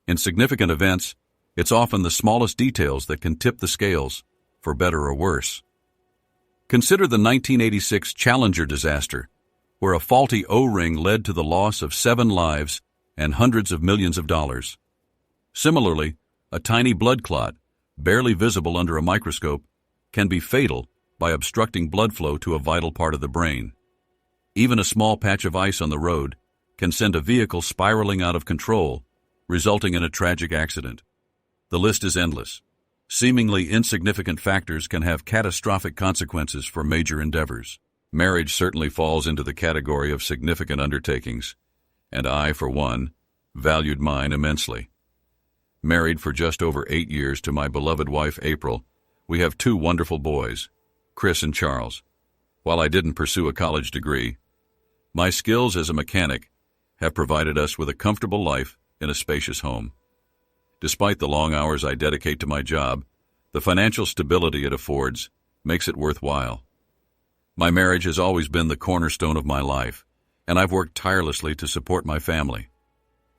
In significant events, it's often the smallest details that can tip the scales, for better or worse. Consider the 1986 Challenger disaster, where a faulty O-ring led to the loss of 7 lives and hundreds of millions of dollars. Similarly, a tiny blood clot, barely visible under a microscope, can be fatal by obstructing blood flow to a vital part of the brain. Even a small patch of ice on the road can send a vehicle spiraling out of control, resulting in a tragic accident. The list is endless. Seemingly insignificant factors can have catastrophic consequences for major endeavors. Marriage certainly falls into the category of significant undertakings, and I, for one, valued mine immensely. Married for just over 8 years to my beloved wife, April, we have 2 wonderful boys, Chris and Charles. While I didn't pursue a college degree, my skills as a mechanic have provided us with a comfortable life in a spacious home. Despite the long hours I dedicate to my job, the financial stability it affords makes it worthwhile. My marriage has always been the cornerstone of my life, and I've worked tirelessly to support my family.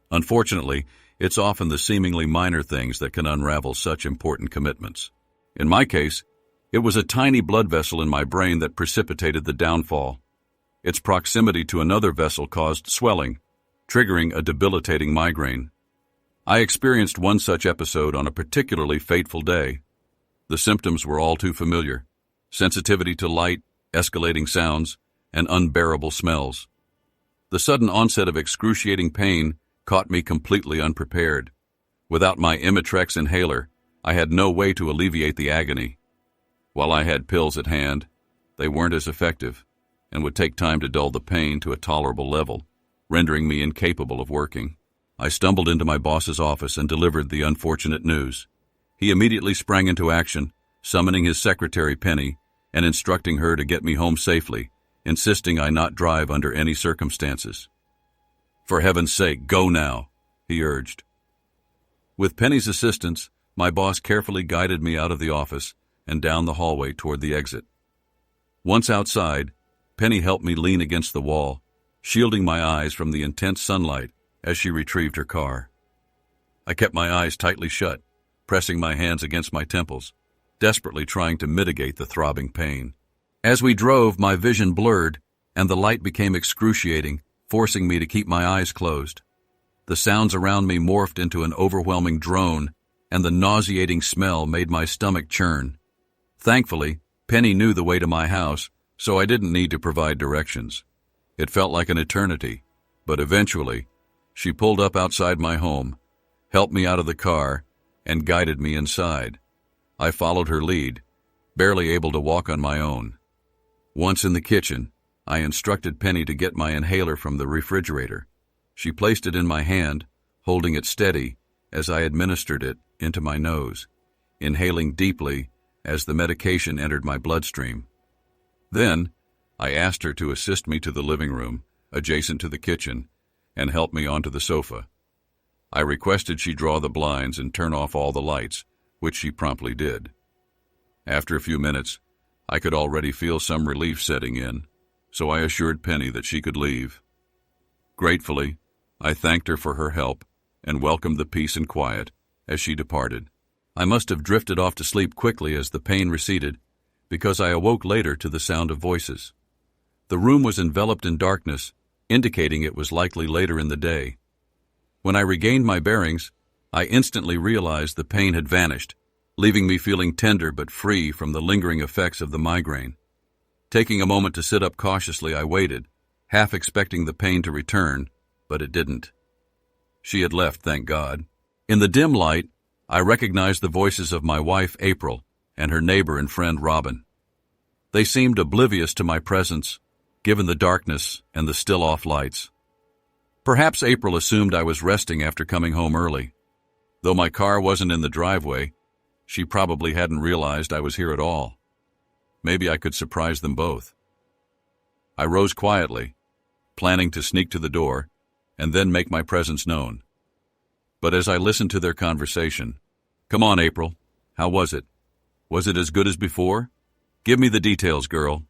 Unfortunately, it's often the seemingly minor things that can unravel such important commitments. In my case, it was a tiny blood vessel in my brain that precipitated the downfall. Its proximity to another vessel caused swelling, triggering a debilitating migraine. I experienced one such episode on a particularly fateful day. The symptoms were all too familiar: sensitivity to light, escalating sounds, and unbearable smells. The sudden onset of excruciating pain caught me completely unprepared. Without my Imitrex inhaler, I had no way to alleviate the agony. While I had pills at hand, they weren't as effective and would take time to dull the pain to a tolerable level, rendering me incapable of working. I stumbled into my boss's office and delivered the unfortunate news. He immediately sprang into action, summoning his secretary, Penny, and instructing her to get me home safely, insisting I not drive under any circumstances. "For heaven's sake, go now," he urged. With Penny's assistance, my boss carefully guided me out of the office and down the hallway toward the exit. Once outside, Penny helped me lean against the wall, shielding my eyes from the intense sunlight as she retrieved her car. I kept my eyes tightly shut, pressing my hands against my temples, desperately trying to mitigate the throbbing pain. As we drove, my vision blurred, and the light became excruciating, forcing me to keep my eyes closed. The sounds around me morphed into an overwhelming drone, and the nauseating smell made my stomach churn. Thankfully, Penny knew the way to my house, so I didn't need to provide directions. It felt like an eternity, but eventually, she pulled up outside my home, helped me out of the car, and guided me inside. I followed her lead, barely able to walk on my own. Once in the kitchen, I instructed Penny to get my inhaler from the refrigerator. She placed it in my hand, holding it steady as I administered it into my nose, inhaling deeply as the medication entered my bloodstream. Then, I asked her to assist me to the living room, adjacent to the kitchen, and help me onto the sofa. I requested she draw the blinds and turn off all the lights, which she promptly did. After a few minutes, I could already feel some relief setting in, so I assured Penny that she could leave. Gratefully, I thanked her for her help and welcomed the peace and quiet as she departed. I must have drifted off to sleep quickly as the pain receded, because I awoke later to the sound of voices. The room was enveloped in darkness, indicating it was likely later in the day. When I regained my bearings, I instantly realized the pain had vanished, leaving me feeling tender but free from the lingering effects of the migraine. Taking a moment to sit up cautiously, I waited, half expecting the pain to return, but it didn't. She had left, thank God. In the dim light, I recognized the voices of my wife, April, and her neighbor and friend, Robin. They seemed oblivious to my presence, given the darkness and the still-off lights. Perhaps April assumed I was resting after coming home early. Though my car wasn't in the driveway, she probably hadn't realized I was here at all. Maybe I could surprise them both. I rose quietly, planning to sneak to the door and then make my presence known. But as I listened to their conversation, "Come on, April. How was it? Was it as good as before? Give me the details, girl."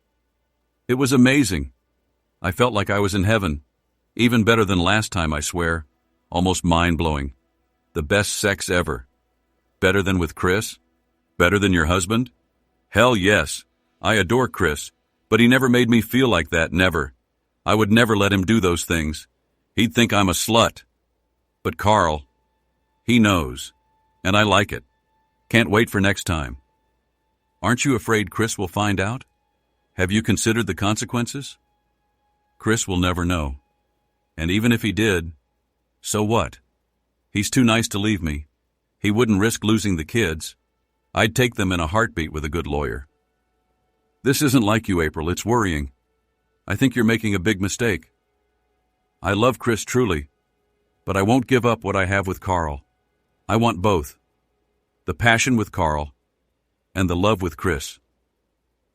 It was amazing. I felt like I was in heaven. Even better than last time, I swear. Almost mind-blowing. The best sex ever. Better than with Chris? Better than your husband? Hell yes. I adore Chris, but he never made me feel like that, never. I would never let him do those things. He'd think I'm a slut. But Carl, he knows, and I like it. Can't wait for next time. Aren't you afraid Chris will find out? Have you considered the consequences? Chris will never know. And even if he did, so what? He's too nice to leave me. He wouldn't risk losing the kids. I'd take them in a heartbeat with a good lawyer. This isn't like you, April. It's worrying. I think you're making a big mistake. I love Chris truly, but I won't give up what I have with Carl. I want both. The passion with Carl and the love with Chris.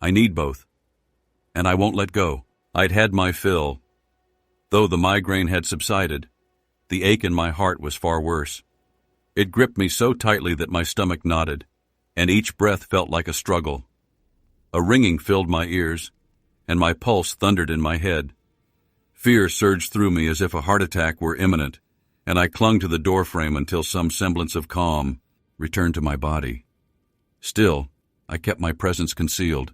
I need both, and I won't let go. I'd had my fill. Though the migraine had subsided, the ache in my heart was far worse. It gripped me so tightly that my stomach knotted, and each breath felt like a struggle. A ringing filled my ears, and my pulse thundered in my head. Fear surged through me as if a heart attack were imminent, and I clung to the doorframe until some semblance of calm returned to my body. Still, I kept my presence concealed,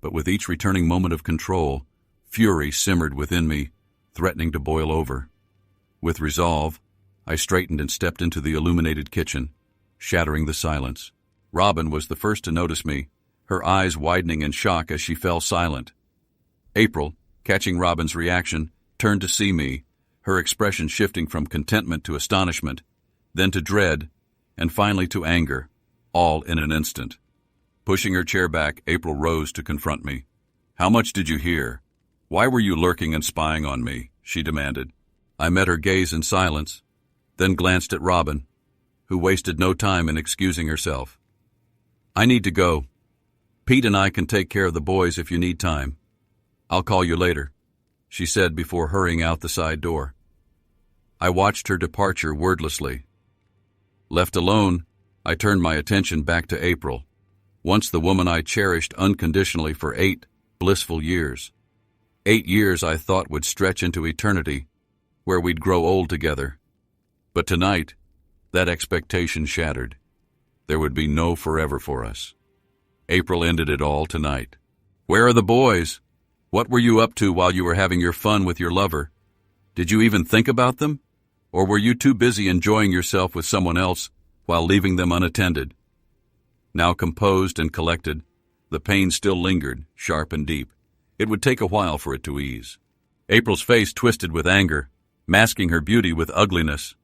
but with each returning moment of control, fury simmered within me, threatening to boil over. With resolve, I straightened and stepped into the illuminated kitchen, shattering the silence. Robin was the first to notice me, her eyes widening in shock as she fell silent. April, catching Robin's reaction, turned to see me, her expression shifting from contentment to astonishment, then to dread, and finally to anger, all in an instant. Pushing her chair back, April rose to confront me. "How much did you hear? Why were you lurking and spying on me?" she demanded. I met her gaze in silence, then glanced at Robin, who wasted no time in excusing herself. "I need to go. Pete and I can take care of the boys if you need time. I'll call you later," she said before hurrying out the side door. I watched her departure wordlessly. Left alone, I turned my attention back to April, once the woman I cherished unconditionally for 8 blissful years. 8 years I thought would stretch into eternity, where we'd grow old together. But tonight, that expectation shattered. There would be no forever for us. April ended it all tonight. "Where are the boys? What were you up to while you were having your fun with your lover? Did you even think about them? Or were you too busy enjoying yourself with someone else while leaving them unattended?" Now composed and collected, the pain still lingered, sharp and deep. It would take a while for it to ease. April's face twisted with anger, masking her beauty with ugliness.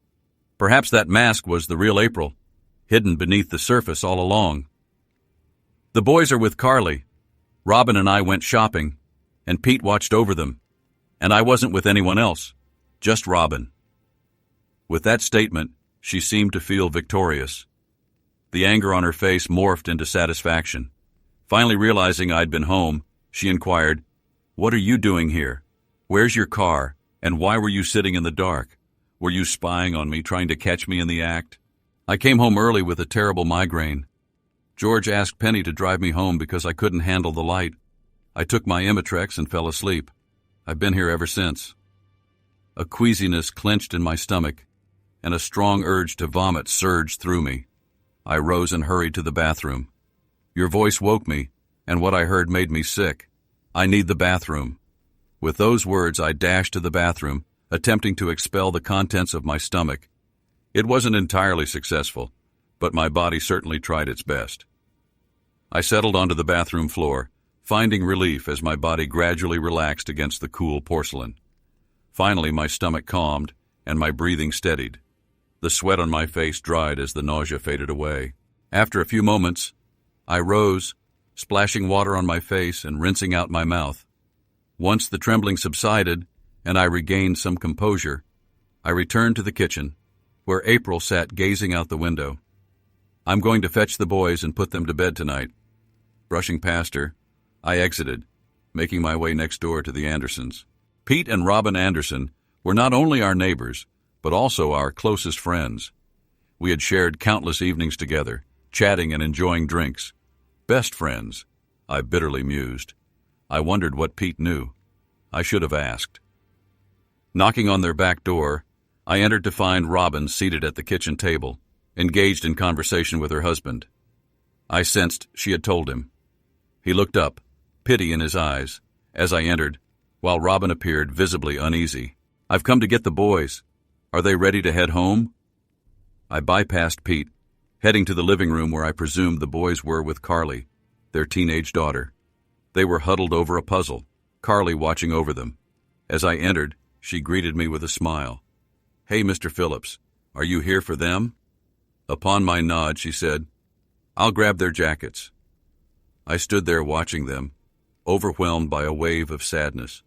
Perhaps that mask was the real April, hidden beneath the surface all along. "The boys are with Carly. Robin and I went shopping, and Pete watched over them. And I wasn't with anyone else, just Robin." With that statement, she seemed to feel victorious. The anger on her face morphed into satisfaction. Finally realizing I'd been home, she inquired, "What are you doing here? Where's your car? And why were you sitting in the dark? Were you spying on me, trying to catch me in the act?" "I came home early with a terrible migraine. George asked Penny to drive me home because I couldn't handle the light. I took my Imitrex and fell asleep. I've been here ever since." A queasiness clenched in my stomach, and a strong urge to vomit surged through me. I rose and hurried to the bathroom. Your voice woke me, and what I heard made me sick. "I need the bathroom." With those words, I dashed to the bathroom, attempting to expel the contents of my stomach. It wasn't entirely successful, but my body certainly tried its best. I settled onto the bathroom floor, finding relief as my body gradually relaxed against the cool porcelain. Finally, my stomach calmed, and my breathing steadied. The sweat on my face dried as the nausea faded away. After a few moments, I rose, splashing water on my face and rinsing out my mouth. Once the trembling subsided and I regained some composure, I returned to the kitchen, where April sat gazing out the window. "I'm going to fetch the boys and put them to bed tonight." Brushing past her, I exited, making my way next door to the Andersons. Pete and Robin Anderson were not only our neighbors, but also our closest friends. We had shared countless evenings together, chatting and enjoying drinks. Best friends, I bitterly mused. I wondered what Pete knew. I should have asked. Knocking on their back door, I entered to find Robin seated at the kitchen table, engaged in conversation with her husband. I sensed she had told him. He looked up, pity in his eyes, as I entered, while Robin appeared visibly uneasy. "I've come to get the boys. Are they ready to head home?" I bypassed Pete, heading to the living room where I presumed the boys were with Carly, their teenage daughter. They were huddled over a puzzle, Carly watching over them. As I entered, she greeted me with a smile. "Hey, Mr. Phillips, are you here for them?" Upon my nod, she said, "I'll grab their jackets." I stood there watching them, overwhelmed by a wave of sadness.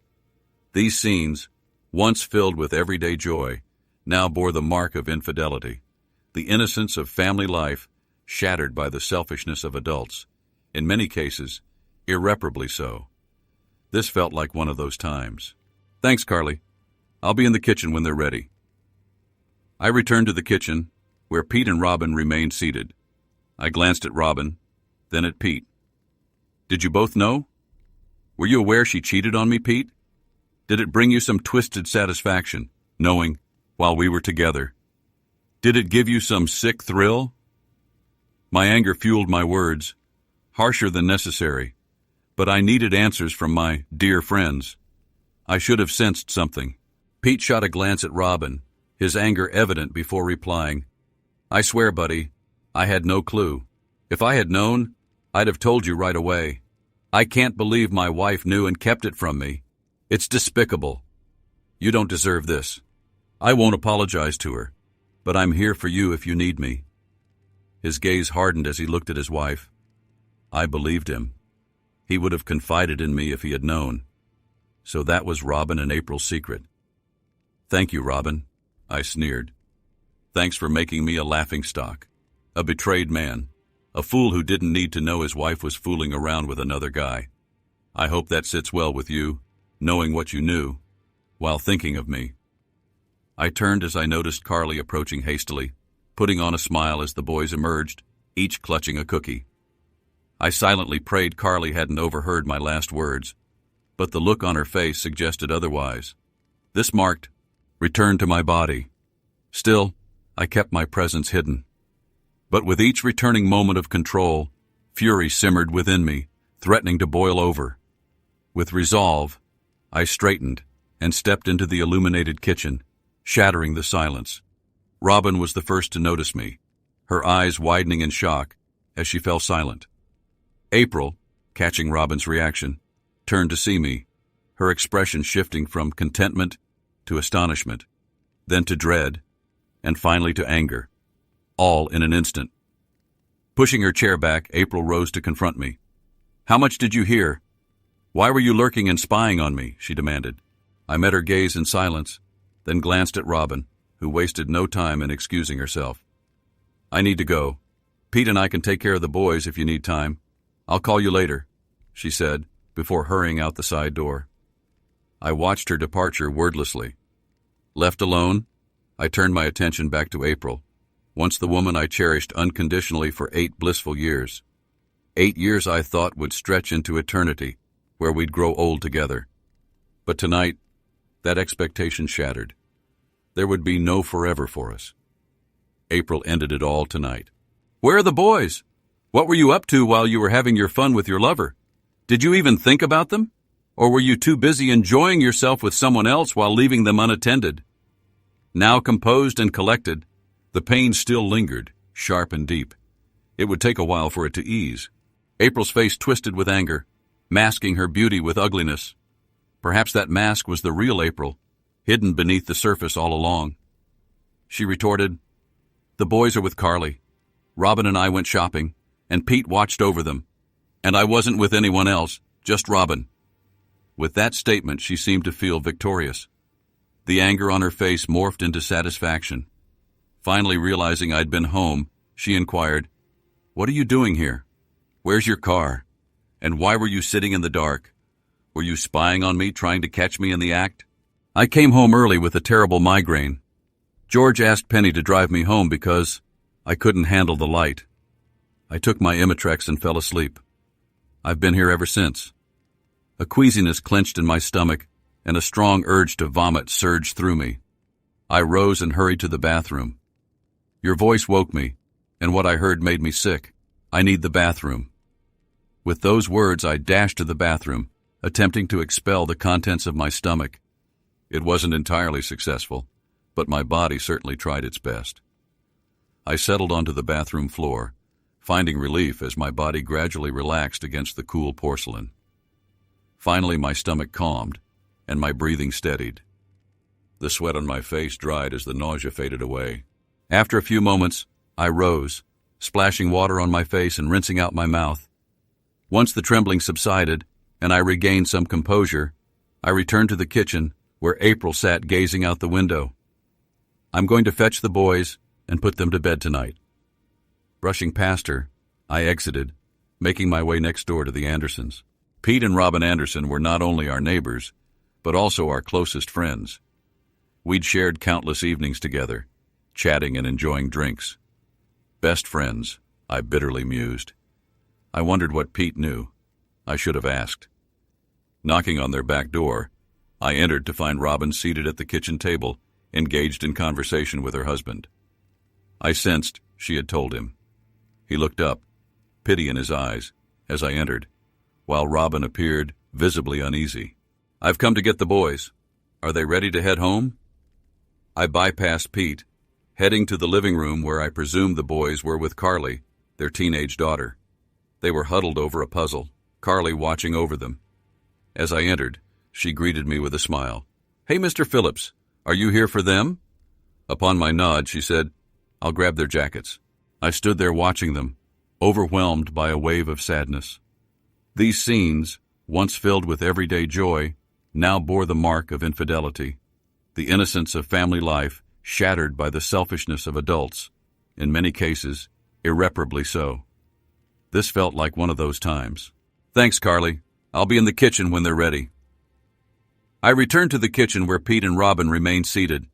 These scenes, once filled with everyday joy, now bore the mark of infidelity, the innocence of family life shattered by the selfishness of adults, in many cases, irreparably so. This felt like one of those times. "Thanks, Carly. I'll be in the kitchen when they're ready." I returned to the kitchen, where Pete and Robin remained seated. I glanced at Robin, then at Pete. "Did you both know? Were you aware she cheated on me, Pete? Did it bring you some twisted satisfaction, knowing, while we were together? Did it give you some sick thrill?" My anger fueled my words, harsher than necessary, but I needed answers from my dear friends. I should have sensed something. Pete shot a glance at Robin, his anger evident before replying, "I swear, buddy, I had no clue. If I had known, I'd have told you right away. I can't believe my wife knew and kept it from me. It's despicable. You don't deserve this. I won't apologize to her, but I'm here for you if you need me." His gaze hardened as he looked at his wife. I believed him. He would have confided in me if he had known. So that was Robin and April's secret. "Thank you, Robin," I sneered. "Thanks for making me a laughingstock, a betrayed man, a fool who didn't need to know his wife was fooling around with another guy. I hope that sits well with you, knowing what you knew, while thinking of me." I turned as I noticed Carly approaching hastily, putting on a smile as the boys emerged, each clutching a cookie. I silently prayed Carly hadn't overheard my last words, but the look on her face suggested otherwise. This marked return to my body. Still, I kept my presence hidden. But with each returning moment of control, fury simmered within me, threatening to boil over. With resolve, I straightened and stepped into the illuminated kitchen, shattering the silence. Robin was the first to notice me, her eyes widening in shock as she fell silent. April, catching Robin's reaction, turned to see me, her expression shifting from contentment to astonishment, then to dread, and finally to anger, all in an instant. Pushing her chair back, April rose to confront me. "How much did you hear? Why were you lurking and spying on me?" she demanded. I met her gaze in silence, then glanced at Robin, who wasted no time in excusing herself. "I need to go. Pete and I can take care of the boys if you need time. I'll call you later," she said, before hurrying out the side door. I watched her departure wordlessly. Left alone, I turned my attention back to April, once the woman I cherished unconditionally for 8 blissful years. 8 years I thought would stretch into eternity, where we'd grow old together. But tonight, that expectation shattered. There would be no forever for us. April ended it all tonight. "Where are the boys? What were you up to while you were having your fun with your lover? Did you even think about them? Or were you too busy enjoying yourself with someone else while leaving them unattended?" Now composed and collected, the pain still lingered, sharp and deep. It would take a while for it to ease. April's face twisted with anger, masking her beauty with ugliness. Perhaps that mask was the real April, hidden beneath the surface all along. She retorted, "The boys are with Carly. Robin and I went shopping, and Pete watched over them. And I wasn't with anyone else, just Robin." With that statement, she seemed to feel victorious. The anger on her face morphed into satisfaction. Finally realizing I'd been home, she inquired, "What are you doing here? Where's your car? And why were you sitting in the dark? Were you spying on me, trying to catch me in the act?" "I came home early with a terrible migraine. George asked Penny to drive me home because I couldn't handle the light. I took my Imitrex and fell asleep. I've been here ever since." A queasiness clenched in my stomach, and a strong urge to vomit surged through me. I rose and hurried to the bathroom. Your voice woke me, and what I heard made me sick. I need the bathroom. With those words, I dashed to the bathroom, attempting to expel the contents of my stomach. It wasn't entirely successful, but my body certainly tried its best. I settled onto the bathroom floor, finding relief as my body gradually relaxed against the cool porcelain. Finally, my stomach calmed, and my breathing steadied. The sweat on my face dried as the nausea faded away. After a few moments, I rose, splashing water on my face and rinsing out my mouth. Once the trembling subsided, and I regained some composure, I returned to the kitchen, where April sat gazing out the window. I'm going to fetch the boys and put them to bed tonight. Brushing past her, I exited, making my way next door to the Andersons. Pete and Robin Anderson were not only our neighbors, but also our closest friends. We'd shared countless evenings together, chatting and enjoying drinks. Best friends, I bitterly mused. I wondered what Pete knew. I should have asked. Knocking on their back door, I entered to find Robin seated at the kitchen table, engaged in conversation with her husband. I sensed she had told him. He looked up, pity in his eyes, as I entered, while Robin appeared visibly uneasy. I've come to get the boys. Are they ready to head home? I bypassed Pete, heading to the living room where I presumed the boys were with Carly, their teenage daughter. They were huddled over a puzzle, Carly watching over them. As I entered, she greeted me with a smile. Hey, Mr. Phillips, are you here for them? Upon my nod, she said, I'll grab their jackets. I stood there watching them, overwhelmed by a wave of sadness. These scenes, once filled with everyday joy, now bore the mark of infidelity. The innocence of family life shattered by the selfishness of adults, in many cases, irreparably so. This felt like one of those times. Thanks, Carly. I'll be in the kitchen when they're ready. I returned to the kitchen where Pete and Robin remained seated.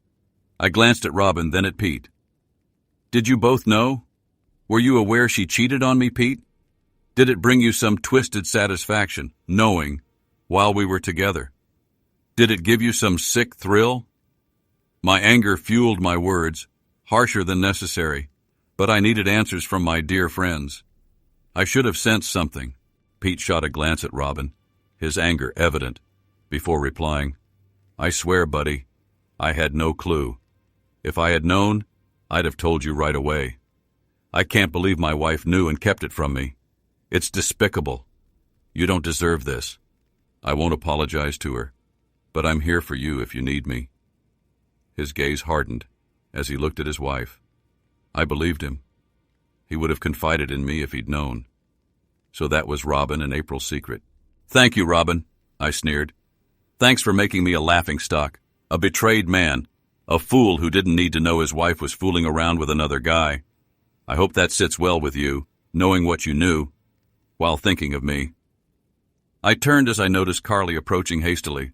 I glanced at Robin, then at Pete. Did you both know? Were you aware she cheated on me, Pete? Did it bring you some twisted satisfaction, knowing, while we were together? Did it give you some sick thrill? My anger fueled my words, harsher than necessary, but I needed answers from my dear friends. I should have sensed something. Pete shot a glance at Robin, his anger evident, before replying, I swear, buddy, I had no clue. If I had known, I'd have told you right away. I can't believe my wife knew and kept it from me. It's despicable. You don't deserve this. I won't apologize to her, but I'm here for you if you need me. His gaze hardened as he looked at his wife. I believed him. He would have confided in me if he'd known. So that was Robin and April's secret. Thank you, Robin, I sneered. Thanks for making me a laughingstock, a betrayed man, a fool who didn't need to know his wife was fooling around with another guy. I hope that sits well with you, knowing what you knew, while thinking of me. I turned as I noticed Carly approaching hastily,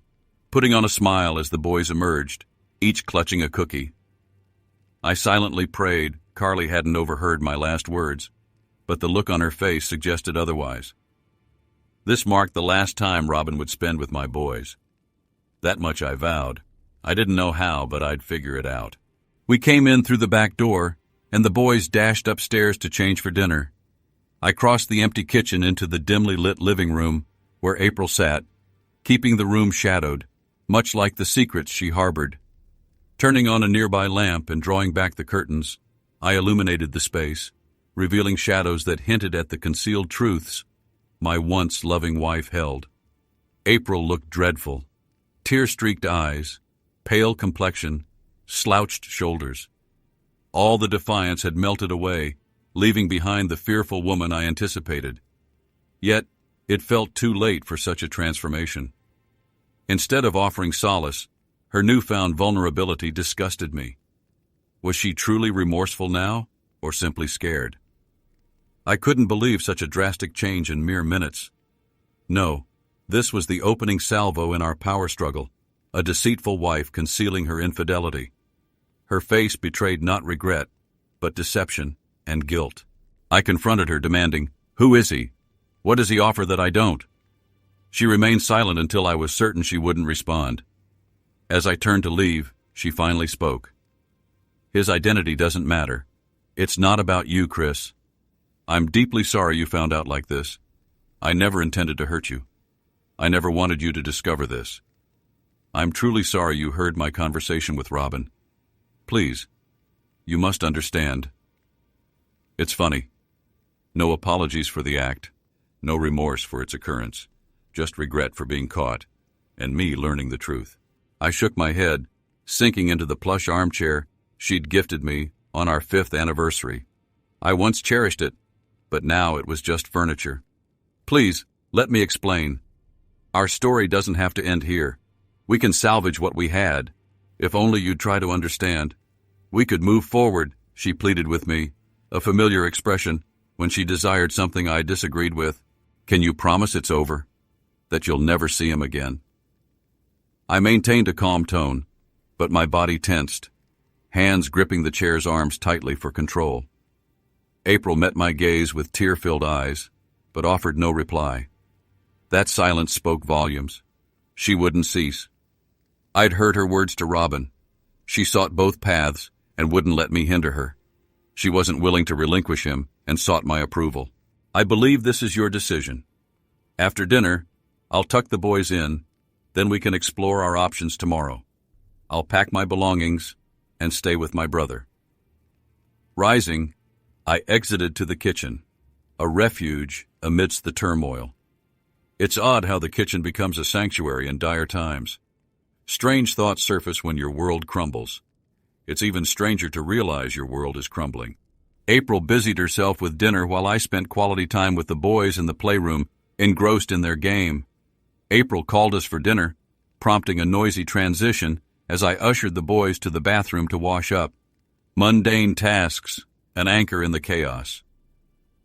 putting on a smile as the boys emerged, each clutching a cookie. I silently prayed Carly hadn't overheard my last words, but the look on her face suggested otherwise. This marked the last time Robin would spend with my boys. That much I vowed. I didn't know how, but I'd figure it out. We came in through the back door, and the boys dashed upstairs to change for dinner. I crossed the empty kitchen into the dimly lit living room where April sat, keeping the room shadowed, much like the secrets she harbored. Turning on a nearby lamp and drawing back the curtains, I illuminated the space, revealing shadows that hinted at the concealed truths my once loving wife held. April looked dreadful. Tear-streaked eyes, pale complexion, slouched shoulders. All the defiance had melted away, leaving behind the fearful woman I anticipated. Yet, it felt too late for such a transformation. Instead of offering solace, her newfound vulnerability disgusted me. Was she truly remorseful now, or simply scared? I couldn't believe such a drastic change in mere minutes. No, this was the opening salvo in our power struggle, a deceitful wife concealing her infidelity. Her face betrayed not regret, but deception and guilt. I confronted her, demanding, "Who is he? What does he offer that I don't?" She remained silent until I was certain she wouldn't respond. As I turned to leave, she finally spoke. His identity doesn't matter. It's not about you, Chris. I'm deeply sorry you found out like this. I never intended to hurt you. I never wanted you to discover this. I'm truly sorry you heard my conversation with Robin. Please, you must understand. It's funny. No apologies for the act, no remorse for its occurrence, just regret for being caught, and me learning the truth. I shook my head, sinking into the plush armchair she'd gifted me on our 5th anniversary. I once cherished it, but now it was just furniture. Please, let me explain. Our story doesn't have to end here. We can salvage what we had. If only you'd try to understand. We could move forward, she pleaded with me, a familiar expression when she desired something I disagreed with. Can you promise it's over? That you'll never see him again? I maintained a calm tone, but my body tensed, hands gripping the chair's arms tightly for control. April met my gaze with tear-filled eyes, but offered no reply. That silence spoke volumes. She wouldn't cease. I'd heard her words to Robin. She sought both paths and wouldn't let me hinder her. She wasn't willing to relinquish him and sought my approval. I believe this is your decision. After dinner, I'll tuck the boys in, then we can explore our options tomorrow. I'll pack my belongings and stay with my brother. Rising, I exited to the kitchen, a refuge amidst the turmoil. It's odd how the kitchen becomes a sanctuary in dire times. Strange thoughts surface when your world crumbles. It's even stranger to realize your world is crumbling. April busied herself with dinner while I spent quality time with the boys in the playroom, engrossed in their game. April called us for dinner, prompting a noisy transition as I ushered the boys to the bathroom to wash up. Mundane tasks, an anchor in the chaos.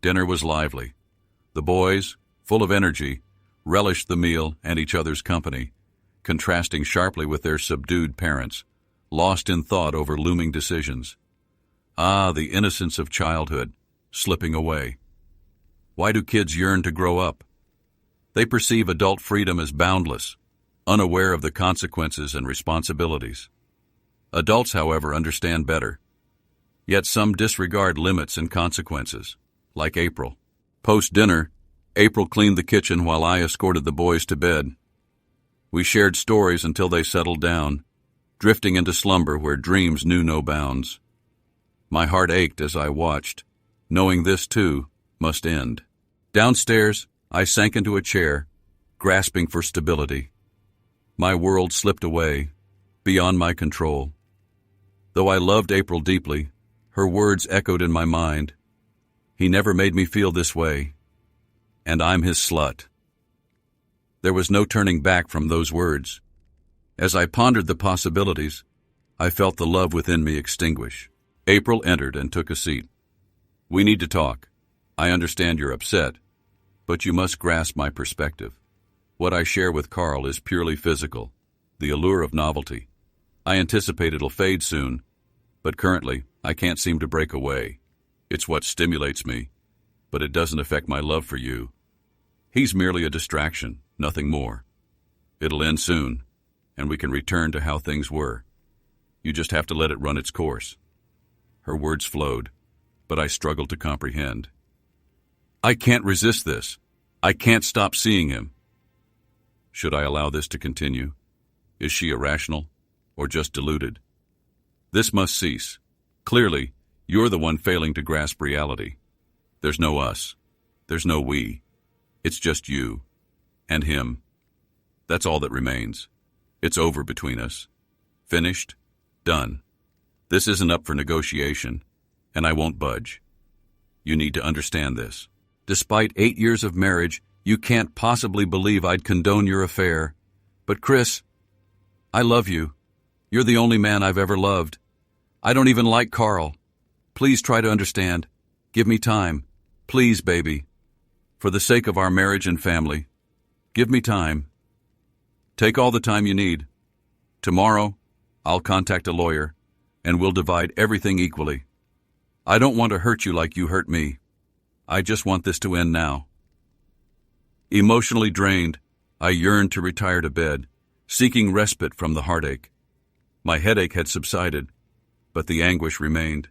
Dinner was lively. The boys, full of energy, relished the meal and each other's company, contrasting sharply with their subdued parents, lost in thought over looming decisions. Ah, the innocence of childhood, slipping away. Why do kids yearn to grow up? They perceive adult freedom as boundless, unaware of the consequences and responsibilities. Adults, however, understand better. Yet some disregard limits and consequences, like April. Post-dinner, April cleaned the kitchen while I escorted the boys to bed. We shared stories until they settled down, drifting into slumber where dreams knew no bounds. My heart ached as I watched, knowing this, too, must end. Downstairs, I sank into a chair, grasping for stability. My world slipped away, beyond my control. Though I loved April deeply, her words echoed in my mind. He never made me feel this way, and I'm his slut. There was no turning back from those words. As I pondered the possibilities, I felt the love within me extinguish. April entered and took a seat. We need to talk. I understand you're upset, but you must grasp my perspective. What I share with Carl is purely physical, the allure of novelty. I anticipate it'll fade soon, but currently I can't seem to break away. It's what stimulates me, but it doesn't affect my love for you. He's merely a distraction, nothing more. It'll end soon, and we can return to how things were. You just have to let it run its course. Her words flowed, but I struggled to comprehend. I can't resist this. I can't stop seeing him. Should I allow this to continue? Is she irrational, or just deluded? This must cease. Clearly, you're the one failing to grasp reality. There's no us. There's no we. It's just you. And him. That's all that remains. It's over between us. Finished. Done. This isn't up for negotiation, and I won't budge. You need to understand this. Despite 8 years of marriage, you can't possibly believe I'd condone your affair. But Chris, I love you. You're the only man I've ever loved. I don't even like Carl. Please try to understand. Give me time. Please, baby. For the sake of our marriage and family, give me time. Take all the time you need. Tomorrow, I'll contact a lawyer, and we'll divide everything equally. I don't want to hurt you like you hurt me. I just want this to end now. Emotionally drained, I yearned to retire to bed, seeking respite from the heartache. My headache had subsided, but the anguish remained.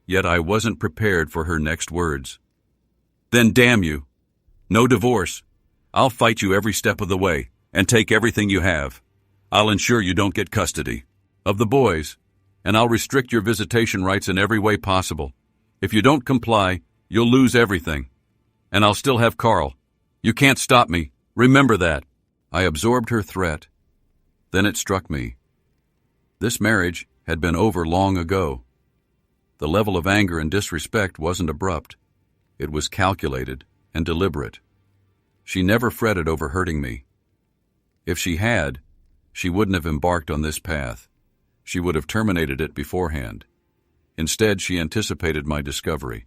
Yet I wasn't prepared for her next words. "Then damn you! No divorce. I'll fight you every step of the way and take everything you have. I'll ensure you don't get custody of the boys, and I'll restrict your visitation rights in every way possible. If you don't comply, you'll lose everything. And I'll still have Carl. You can't stop me. Remember that." I absorbed her threat. Then it struck me. This marriage had been over long ago. The level of anger and disrespect wasn't abrupt. It was calculated and deliberate. She never fretted over hurting me. If she had, she wouldn't have embarked on this path. She would have terminated it beforehand. Instead, she anticipated my discovery.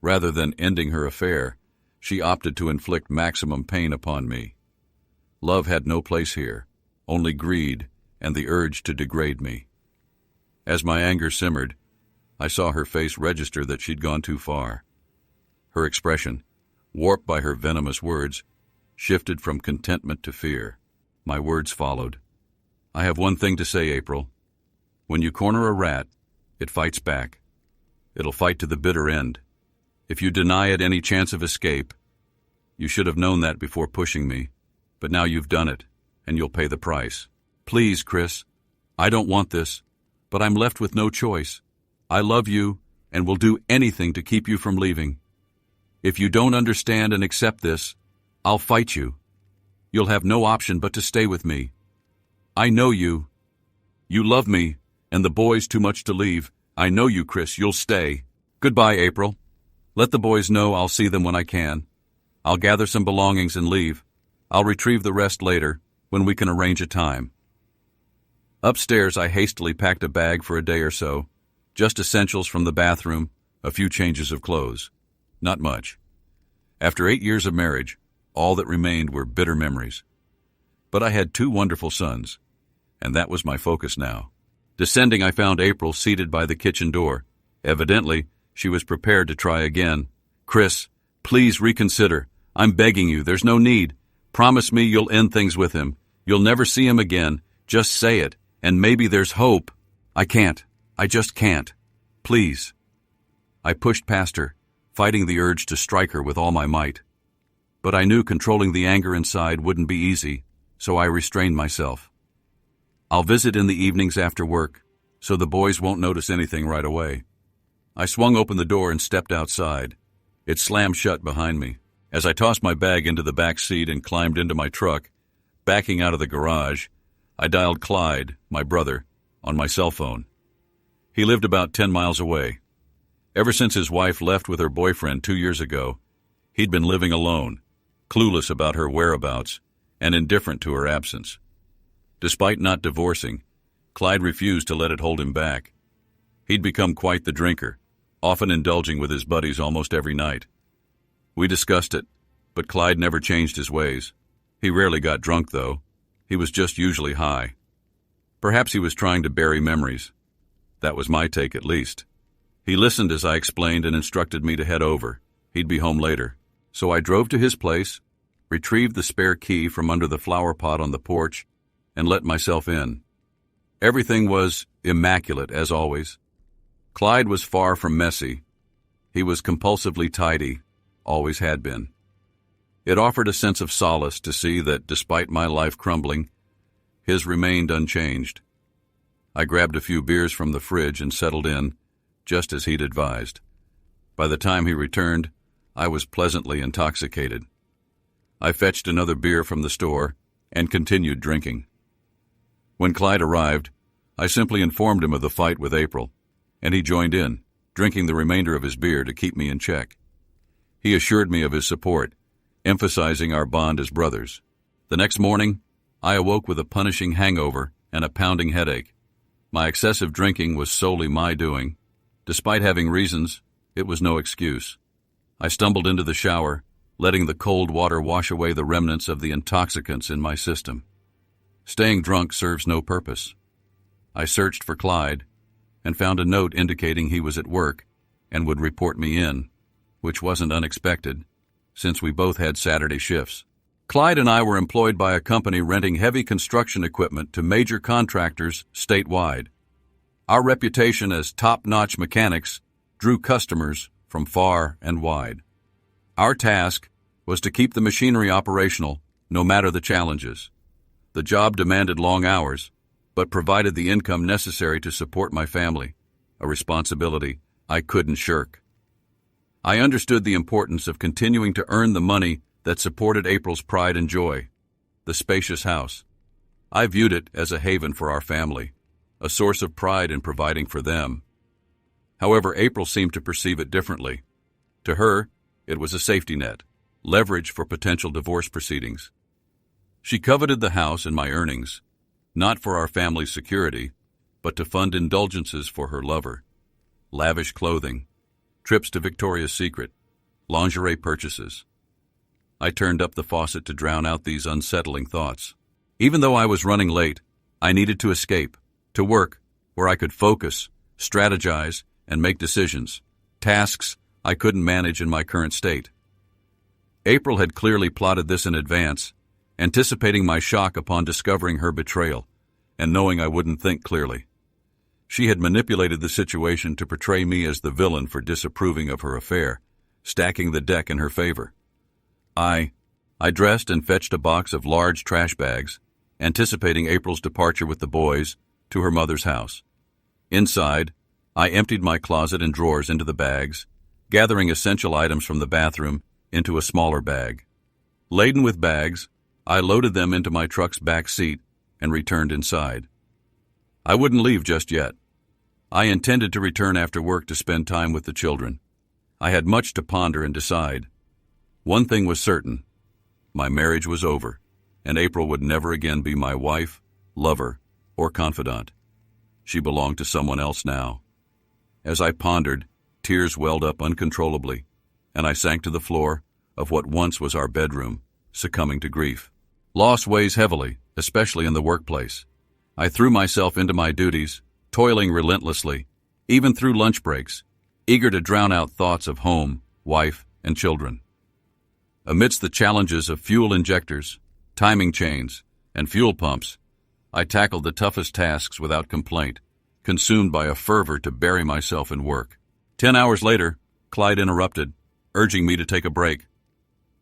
Rather than ending her affair, she opted to inflict maximum pain upon me. Love had no place here, only greed and the urge to degrade me. As my anger simmered, I saw her face register that she'd gone too far. Her expression, warped by her venomous words, shifted from contentment to fear. My words followed. "I have one thing to say, April. When you corner a rat, it fights back. It'll fight to the bitter end. If you deny it any chance of escape, you should have known that before pushing me, but now you've done it, and you'll pay the price. Please, Chris, I don't want this, but I'm left with no choice. I love you and will do anything to keep you from leaving. If you don't understand and accept this, I'll fight you. You'll have no option but to stay with me. I know you. You love me, and the boys too much to leave. I know you, Chris. You'll stay. Goodbye, April. Let the boys know I'll see them when I can. I'll gather some belongings and leave. I'll retrieve the rest later, when we can arrange a time." Upstairs, I hastily packed a bag for a day or so, just essentials from the bathroom, a few changes of clothes. Not much. After 8 years of marriage, all that remained were bitter memories. But I had 2 wonderful sons, and that was my focus now. Descending, I found April seated by the kitchen door. Evidently, she was prepared to try again. "Chris, please reconsider. I'm begging you. There's no need. Promise me you'll end things with him. You'll never see him again. Just say it, and maybe there's hope." "I can't. I just can't. Please." I pushed past her, fighting the urge to strike her with all my might. But I knew controlling the anger inside wouldn't be easy, so I restrained myself. "I'll visit in the evenings after work, so the boys won't notice anything right away." I swung open the door and stepped outside. It slammed shut behind me. As I tossed my bag into the back seat and climbed into my truck, backing out of the garage, I dialed Clyde, my brother, on my cell phone. He lived about 10 miles away. Ever since his wife left with her boyfriend 2 years ago, he'd been living alone, clueless about her whereabouts and indifferent to her absence. Despite not divorcing, Clyde refused to let it hold him back. He'd become quite the drinker, often indulging with his buddies almost every night. We discussed it, but Clyde never changed his ways. He rarely got drunk, though. He was just usually high. Perhaps he was trying to bury memories. That was my take, at least. He listened as I explained and instructed me to head over. He'd be home later. So I drove to his place, retrieved the spare key from under the flower pot on the porch, and let myself in. Everything was immaculate, as always. Clyde was far from messy. He was compulsively tidy, always had been. It offered a sense of solace to see that, despite my life crumbling, his remained unchanged. I grabbed a few beers from the fridge and settled in, just as he'd advised. By the time he returned, I was pleasantly intoxicated. I fetched another beer from the store and continued drinking. When Clyde arrived, I simply informed him of the fight with April, and he joined in, drinking the remainder of his beer to keep me in check. He assured me of his support, emphasizing our bond as brothers. The next morning, I awoke with a punishing hangover and a pounding headache. My excessive drinking was solely my doing. Despite having reasons, it was no excuse. I stumbled into the shower, letting the cold water wash away the remnants of the intoxicants in my system. Staying drunk serves no purpose. I searched for Clyde and found a note indicating he was at work and would report me in, which wasn't unexpected, since we both had Saturday shifts. Clyde and I were employed by a company renting heavy construction equipment to major contractors statewide. Our reputation as top-notch mechanics drew customers from far and wide. Our task was to keep the machinery operational, no matter the challenges. The job demanded long hours, but provided the income necessary to support my family, a responsibility I couldn't shirk. I understood the importance of continuing to earn the money that supported April's pride and joy, the spacious house. I viewed it as a haven for our family, a source of pride in providing for them. However, April seemed to perceive it differently. To her, it was a safety net, leverage for potential divorce proceedings. She coveted the house and my earnings, not for our family's security, but to fund indulgences for her lover. Lavish clothing, trips to Victoria's Secret, lingerie purchases. I turned up the faucet to drown out these unsettling thoughts. Even though I was running late, I needed to escape, to work where I could focus, strategize, and make decisions, tasks I couldn't manage in my current state. April had clearly plotted this in advance, anticipating my shock upon discovering her betrayal and knowing I wouldn't think clearly. She had manipulated the situation to portray me as the villain for disapproving of her affair, stacking the deck in her favor. I dressed and fetched a box of large trash bags, anticipating April's departure with the boys to her mother's house. Inside, I emptied my closet and drawers into the bags, gathering essential items from the bathroom into a smaller bag. Laden with bags, I loaded them into my truck's back seat and returned inside. I wouldn't leave just yet. I intended to return after work to spend time with the children. I had much to ponder and decide. One thing was certain. My marriage was over, and April would never again be my wife, lover, or confidant. She belonged to someone else now. As I pondered, tears welled up uncontrollably, and I sank to the floor of what once was our bedroom, succumbing to grief. Loss weighs heavily, especially in the workplace. I threw myself into my duties, toiling relentlessly, even through lunch breaks, eager to drown out thoughts of home, wife, and children. Amidst the challenges of fuel injectors, timing chains, and fuel pumps, I tackled the toughest tasks without complaint, consumed by a fervor to bury myself in work. 10 hours later, Clyde interrupted, urging me to take a break.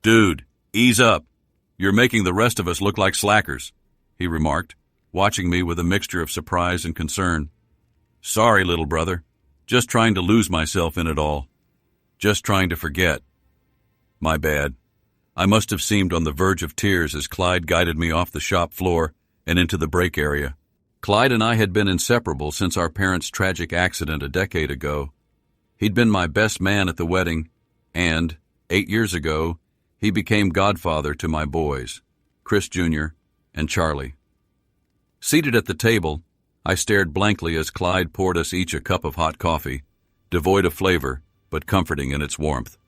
"Dude, ease up. You're making the rest of us look like slackers," he remarked, watching me with a mixture of surprise and concern. "Sorry, little brother. Just trying to lose myself in it all. Just trying to forget." My bad. I must have seemed on the verge of tears as Clyde guided me off the shop floor and into the break area. Clyde and I had been inseparable since our parents' tragic accident a decade ago. He'd been my best man at the wedding, and, 8 years ago, he became godfather to my boys, Chris Jr. and Charlie. Seated at the table, I stared blankly as Clyde poured us each a cup of hot coffee, devoid of flavor, but comforting in its warmth.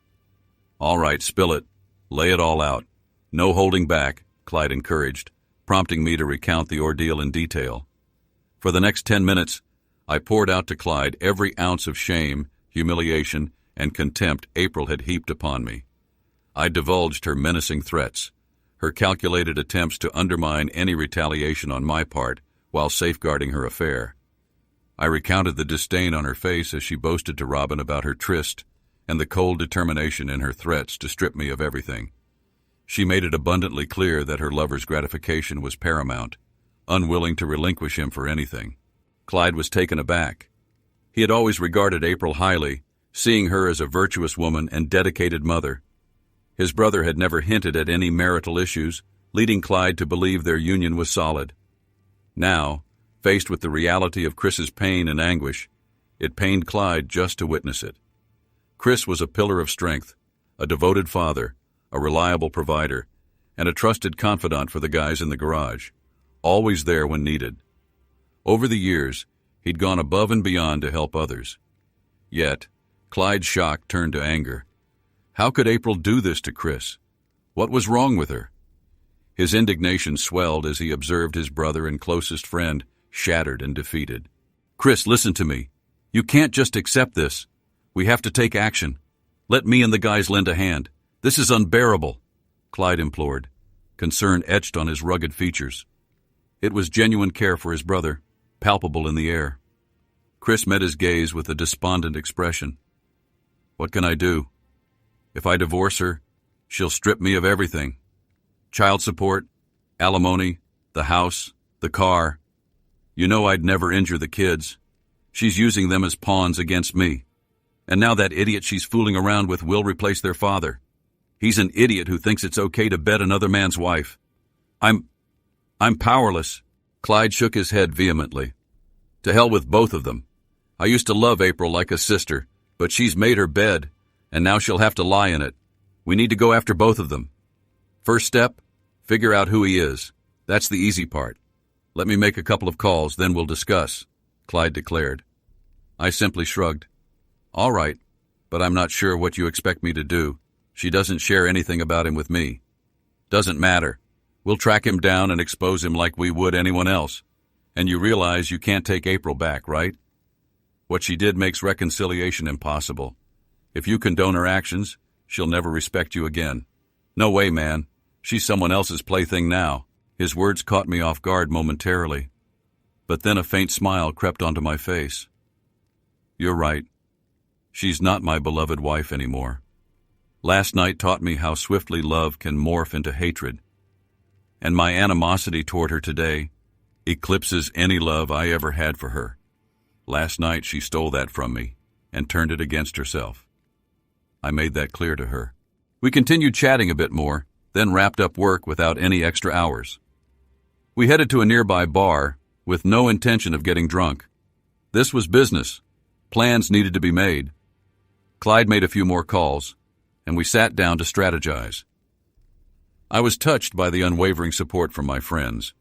"All right, spill it. Lay it all out. No holding back," Clyde encouraged, prompting me to recount the ordeal in detail. For the next 10 minutes, I poured out to Clyde every ounce of shame, humiliation, and contempt April had heaped upon me. I divulged her menacing threats, her calculated attempts to undermine any retaliation on my part while safeguarding her affair. I recounted the disdain on her face as she boasted to Robin about her tryst and the cold determination in her threats to strip me of everything. She made it abundantly clear that her lover's gratification was paramount, unwilling to relinquish him for anything. Clyde was taken aback. He had always regarded April highly, seeing her as a virtuous woman and dedicated mother. His brother had never hinted at any marital issues, leading Clyde to believe their union was solid. Now, faced with the reality of Chris's pain and anguish, it pained Clyde just to witness it. Chris was a pillar of strength, a devoted father, a reliable provider, and a trusted confidant for the guys in the garage, always there when needed. Over the years, he'd gone above and beyond to help others. Yet, Clyde's shock turned to anger. How could April do this to Chris? What was wrong with her? His indignation swelled as he observed his brother and closest friend shattered and defeated. "Chris, listen to me. You can't just accept this. We have to take action. Let me and the guys lend a hand. This is unbearable," Clyde implored, concern etched on his rugged features. It was genuine care for his brother, palpable in the air. Chris met his gaze with a despondent expression. What can I do? If I divorce her, she'll strip me of everything. Child support, alimony, the house, the car. You know I'd never injure the kids. She's using them as pawns against me. And now that idiot she's fooling around with will replace their father. He's an idiot who thinks it's okay to bed another man's wife. I'm powerless. Clyde shook his head vehemently. To hell with both of them. I used to love April like a sister, but she's made her bed, and now she'll have to lie in it. We need to go after both of them. First step, figure out who he is. That's the easy part. Let me make a couple of calls, then we'll discuss, Clyde declared. I simply shrugged. All right, but I'm not sure what you expect me to do. She doesn't share anything about him with me. Doesn't matter. We'll track him down and expose him like we would anyone else. And you realize you can't take April back, right? What she did makes reconciliation impossible. If you condone her actions, she'll never respect you again. No way, man. She's someone else's plaything now. His words caught me off guard momentarily. But then a faint smile crept onto my face. You're right. She's not my beloved wife anymore. Last night taught me how swiftly love can morph into hatred. And my animosity toward her today eclipses any love I ever had for her. Last night she stole that from me and turned it against herself. I made that clear to her. We continued chatting a bit more, then wrapped up work without any extra hours. We headed to a nearby bar with no intention of getting drunk. This was business. Plans needed to be made. Clyde made a few more calls, and we sat down to strategize. I was touched by the unwavering support from my friends.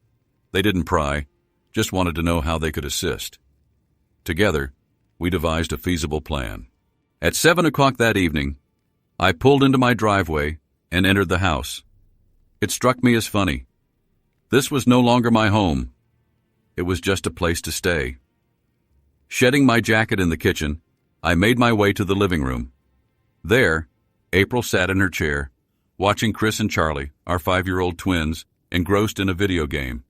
They didn't pry, just wanted to know how they could assist. Together, we devised a feasible plan. At 7 o'clock that evening, I pulled into my driveway and entered the house. It struck me as funny. This was no longer my home. It was just a place to stay. Shedding my jacket in the kitchen, I made my way to the living room. There, April sat in her chair, watching Chris and Charlie, our 5-year-old twins, engrossed in a video game.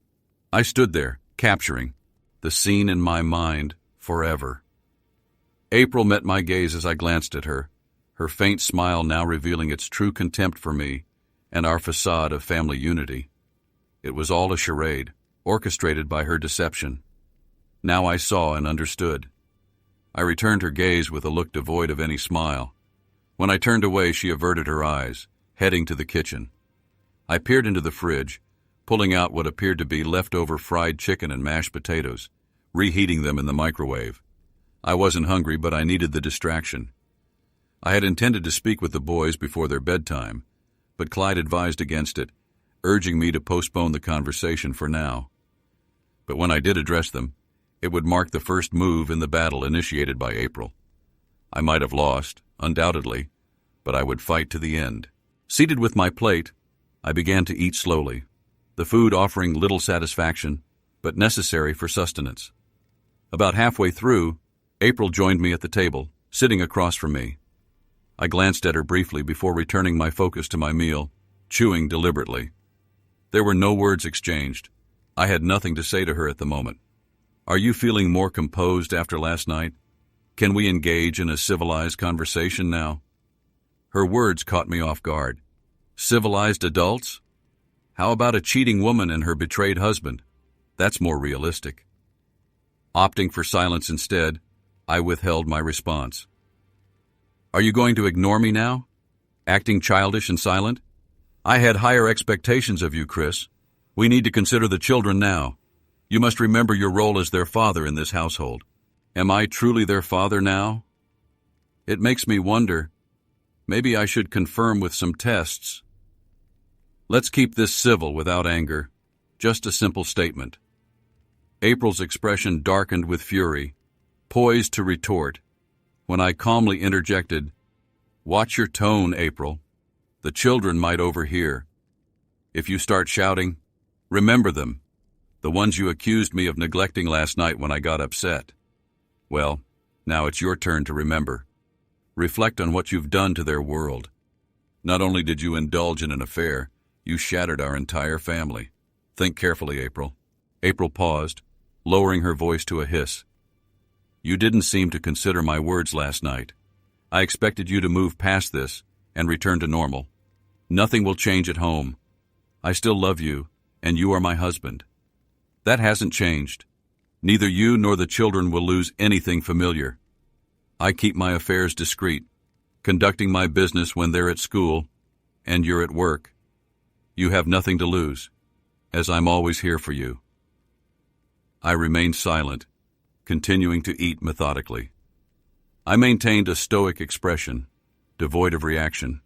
I stood there, capturing the scene in my mind forever. April met my gaze as I glanced at her, her faint smile now revealing its true contempt for me and our facade of family unity. It was all a charade, orchestrated by her deception. Now I saw and understood. I returned her gaze with a look devoid of any smile. When I turned away, she averted her eyes, heading to the kitchen. I peered into the fridge, pulling out what appeared to be leftover fried chicken and mashed potatoes, reheating them in the microwave. I wasn't hungry, but I needed the distraction. I had intended to speak with the boys before their bedtime, but Clyde advised against it, urging me to postpone the conversation for now. But when I did address them, it would mark the first move in the battle initiated by April. I might have lost, undoubtedly, but I would fight to the end. Seated with my plate, I began to eat slowly, the food offering little satisfaction, but necessary for sustenance. About halfway through, April joined me at the table, sitting across from me. I glanced at her briefly before returning my focus to my meal, chewing deliberately. There were no words exchanged. I had nothing to say to her at the moment. Are you feeling more composed after last night? Can we engage in a civilized conversation now? Her words caught me off guard. Civilized adults? How about a cheating woman and her betrayed husband? That's more realistic. Opting for silence instead, I withheld my response. Are you going to ignore me now? Acting childish and silent? I had higher expectations of you, Chris. We need to consider the children now. You must remember your role as their father in this household. Am I truly their father now? It makes me wonder. Maybe I should confirm with some tests. Let's keep this civil without anger. Just a simple statement. April's expression darkened with fury, poised to retort, when I calmly interjected, "Watch your tone, April. The children might overhear. If you start shouting, remember them, the ones you accused me of neglecting last night when I got upset. Well, now it's your turn to remember. Reflect on what you've done to their world. Not only did you indulge in an affair, you shattered our entire family. Think carefully, April." April paused, lowering her voice to a hiss. You didn't seem to consider my words last night. I expected you to move past this and return to normal. Nothing will change at home. I still love you, and you are my husband. That hasn't changed. Neither you nor the children will lose anything familiar. I keep my affairs discreet, conducting my business when they're at school and you're at work. You have nothing to lose, as I'm always here for you. I remained silent, continuing to eat methodically. I maintained a stoic expression, devoid of reaction.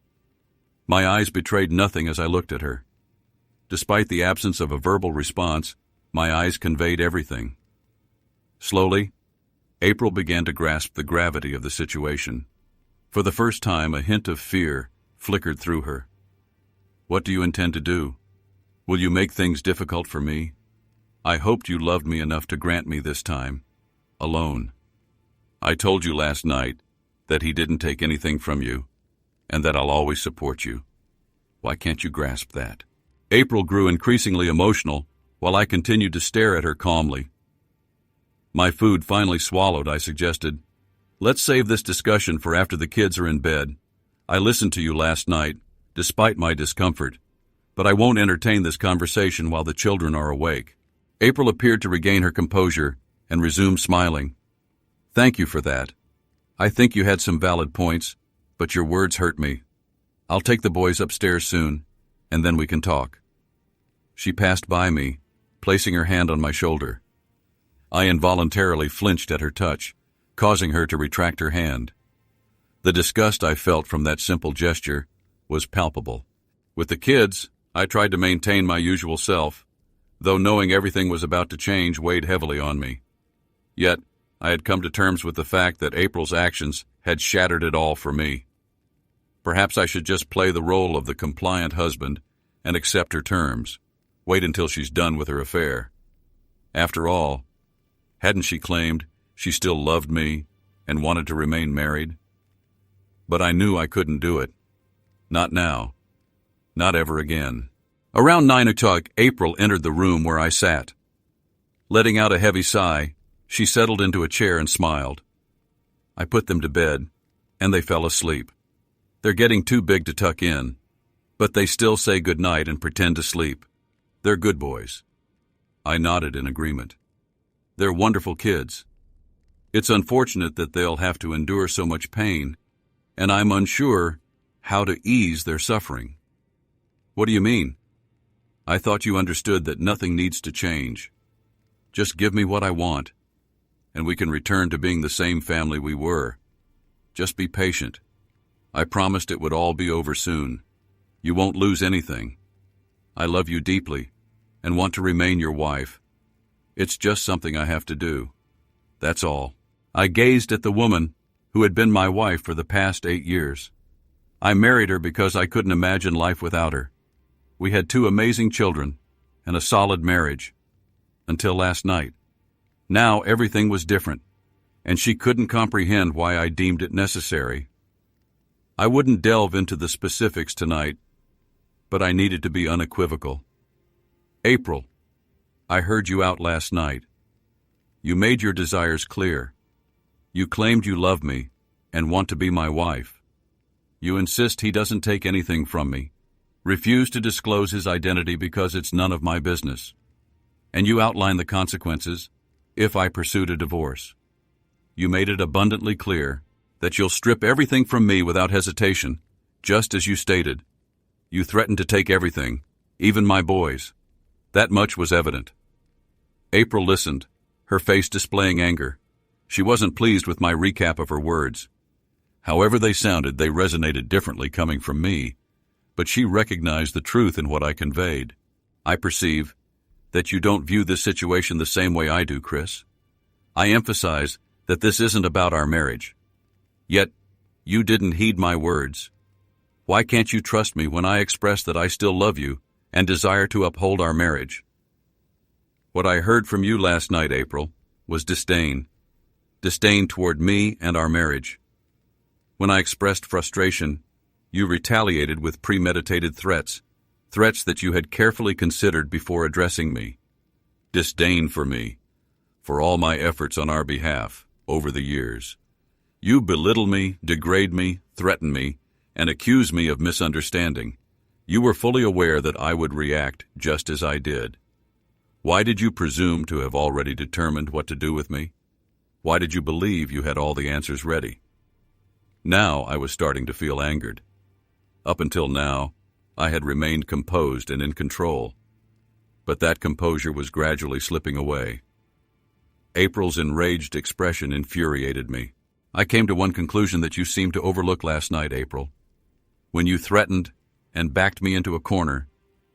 My eyes betrayed nothing as I looked at her. Despite the absence of a verbal response, my eyes conveyed everything. Slowly, April began to grasp the gravity of the situation. For the first time, a hint of fear flickered through her. What do you intend to do? Will you make things difficult for me? I hoped you loved me enough to grant me this time, alone. I told you last night that he didn't take anything from you, and that I'll always support you. Why can't you grasp that? April grew increasingly emotional while I continued to stare at her calmly. My food finally swallowed, I suggested, let's save this discussion for after the kids are in bed. I listened to you last night, despite my discomfort, but I won't entertain this conversation while the children are awake. April appeared to regain her composure and resumed smiling. Thank you for that. I think you had some valid points, but your words hurt me. I'll take the boys upstairs soon, and then we can talk. She passed by me, placing her hand on my shoulder. I involuntarily flinched at her touch, causing her to retract her hand. The disgust I felt from that simple gesture was palpable. With the kids, I tried to maintain my usual self, though knowing everything was about to change weighed heavily on me. Yet, I had come to terms with the fact that April's actions had shattered it all for me. Perhaps I should just play the role of the compliant husband and accept her terms, wait until she's done with her affair. After all, hadn't she claimed she still loved me and wanted to remain married? But I knew I couldn't do it. Not now. Not ever again. Around 9 o'clock, April entered the room where I sat. Letting out a heavy sigh, she settled into a chair and smiled. I put them to bed, and they fell asleep. They're getting too big to tuck in, but they still say goodnight and pretend to sleep. They're good boys. I nodded in agreement. They're wonderful kids. It's unfortunate that they'll have to endure so much pain, and I'm unsure how to ease their suffering. What do you mean? I thought you understood that nothing needs to change. Just give me what I want, and we can return to being the same family we were. Just be patient. I promised it would all be over soon. You won't lose anything. I love you deeply and want to remain your wife. It's just something I have to do. That's all. I gazed at the woman who had been my wife for the past 8 years. I married her because I couldn't imagine life without her. We had 2 amazing children and a solid marriage. Until last night. Now everything was different, and she couldn't comprehend why I deemed it necessary. I wouldn't delve into the specifics tonight, but I needed to be unequivocal. April, I heard you out last night. You made your desires clear. You claimed you love me and want to be my wife. You insist he doesn't take anything from me, refuse to disclose his identity because it's none of my business. And you outline the consequences if I pursued a divorce. You made it abundantly clear that you'll strip everything from me without hesitation, just as you stated. You threatened to take everything, even my boys. That much was evident. April listened, her face displaying anger. She wasn't pleased with my recap of her words. However they sounded, they resonated differently coming from me, but she recognized the truth in what I conveyed. I perceive that you don't view this situation the same way I do, Chris. I emphasize that this isn't about our marriage. Yet, you didn't heed my words. Why can't you trust me when I express that I still love you and desire to uphold our marriage? What I heard from you last night, April, was disdain. Disdain toward me and our marriage. When I expressed frustration, you retaliated with premeditated threats that you had carefully considered before addressing me. Disdain for me, for all my efforts on our behalf. over the years. You belittle me, degrade me, threaten me, and accuse me of misunderstanding. You were fully aware that I would react just as I did. Why did you presume to have already determined what to do with me? Why did you believe you had all the answers ready? Now I was starting to feel angered. Up until now, I had remained composed and in control, but that composure was gradually slipping away. April's enraged expression infuriated me. I came to one conclusion that you seemed to overlook last night, April. When you threatened and backed me into a corner,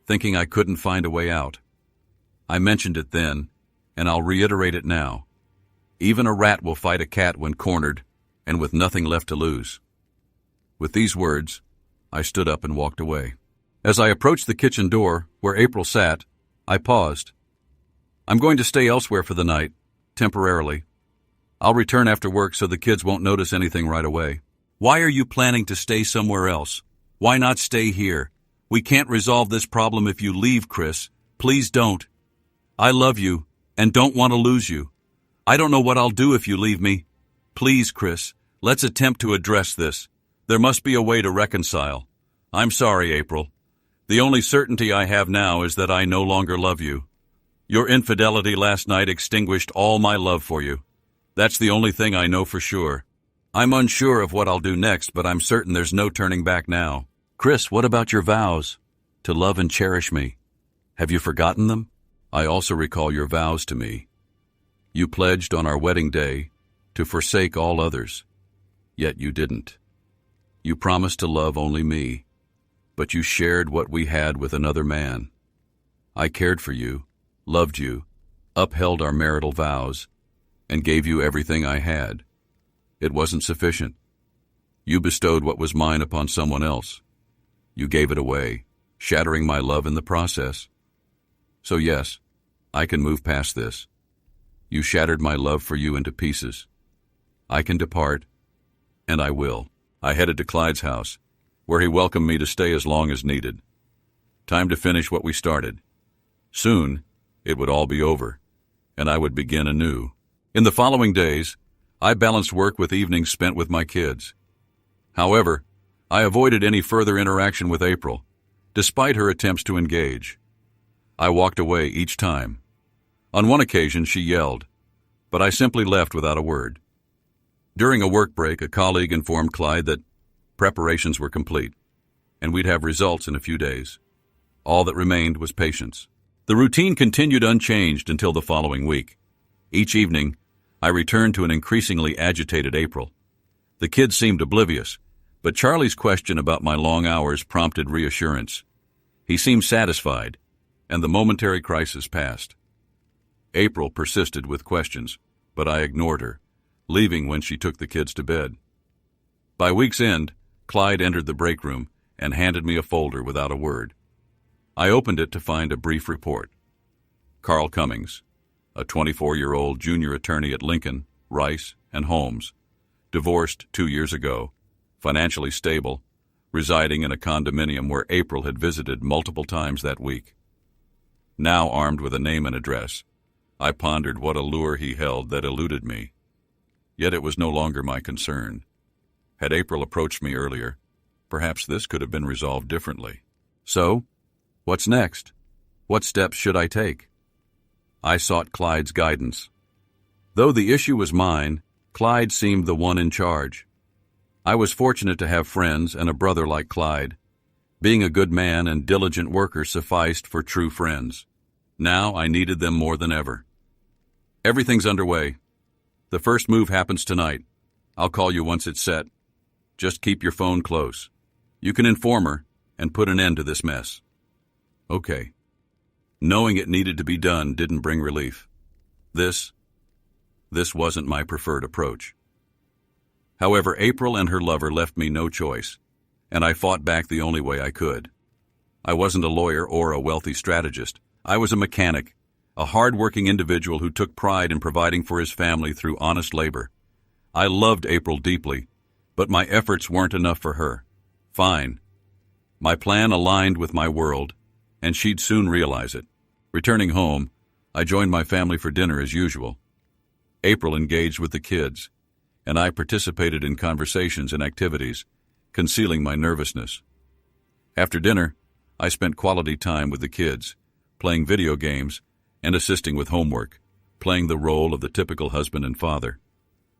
thinking I couldn't find a way out. I mentioned it then, and I'll reiterate it now. Even a rat will fight a cat when cornered and with nothing left to lose. With these words, I stood up and walked away. As I approached the kitchen door, where April sat, I paused. I'm going to stay elsewhere for the night, temporarily. I'll return after work so the kids won't notice anything right away. Why are you planning to stay somewhere else? Why not stay here? We can't resolve this problem if you leave, Chris. Please don't. I love you and don't want to lose you. I don't know what I'll do if you leave me. Please, Chris, let's attempt to address this. There must be a way to reconcile. I'm sorry, April. The only certainty I have now is that I no longer love you. Your infidelity last night extinguished all my love for you. That's the only thing I know for sure. I'm unsure of what I'll do next, but I'm certain there's no turning back now. Chris, what about your vows? To love and cherish me. Have you forgotten them? I also recall your vows to me. You pledged on our wedding day to forsake all others, yet you didn't. You promised to love only me, but you shared what we had with another man. I cared for you, loved you, upheld our marital vows, and gave you everything I had. It wasn't sufficient. You bestowed what was mine upon someone else. You gave it away, shattering my love in the process. So yes, I can move past this. You shattered my love for you into pieces. I can depart, and I will. I headed to Clyde's house, where he welcomed me to stay as long as needed. Time to finish what we started. Soon, it would all be over, and I would begin anew. In the following days, I balanced work with evenings spent with my kids. However, I avoided any further interaction with April, despite her attempts to engage. I walked away each time. On one occasion, she yelled, but I simply left without a word. During a work break, a colleague informed Clyde that preparations were complete, and we'd have results in a few days. All that remained was patience. The routine continued unchanged until the following week. Each evening, I returned to an increasingly agitated April. The kids seemed oblivious, but Charlie's question about my long hours prompted reassurance. He seemed satisfied, and the momentary crisis passed. April persisted with questions, but I ignored her, leaving when she took the kids to bed. By week's end, Clyde entered the break room and handed me a folder without a word. I opened it to find a brief report. Carl Cummings, a 24-year-old junior attorney at Lincoln, Rice, and Holmes, divorced 2 years ago, financially stable, residing in a condominium where April had visited multiple times that week. Now armed with a name and address, I pondered what allure he held that eluded me. Yet it was no longer my concern. Had April approached me earlier, perhaps this could have been resolved differently. So, what's next? What steps should I take? I sought Clyde's guidance. Though the issue was mine, Clyde seemed the one in charge. I was fortunate to have friends and a brother like Clyde. Being a good man and diligent worker sufficed for true friends. Now I needed them more than ever. Everything's underway. The first move happens tonight. I'll call you once it's set. Just keep your phone close. You can inform her and put an end to this mess. Okay. Knowing it needed to be done didn't bring relief. This wasn't my preferred approach. However, April and her lover left me no choice, and I fought back the only way I could. I wasn't a lawyer or a wealthy strategist. I was a mechanic, a hard-working individual who took pride in providing for his family through honest labor. I loved April deeply, but my efforts weren't enough for her. Fine. My plan aligned with my world, and she'd soon realize it. Returning home, I joined my family for dinner as usual. April engaged with the kids, and I participated in conversations and activities, concealing my nervousness. After dinner, I spent quality time with the kids, playing video games and assisting with homework, playing the role of the typical husband and father.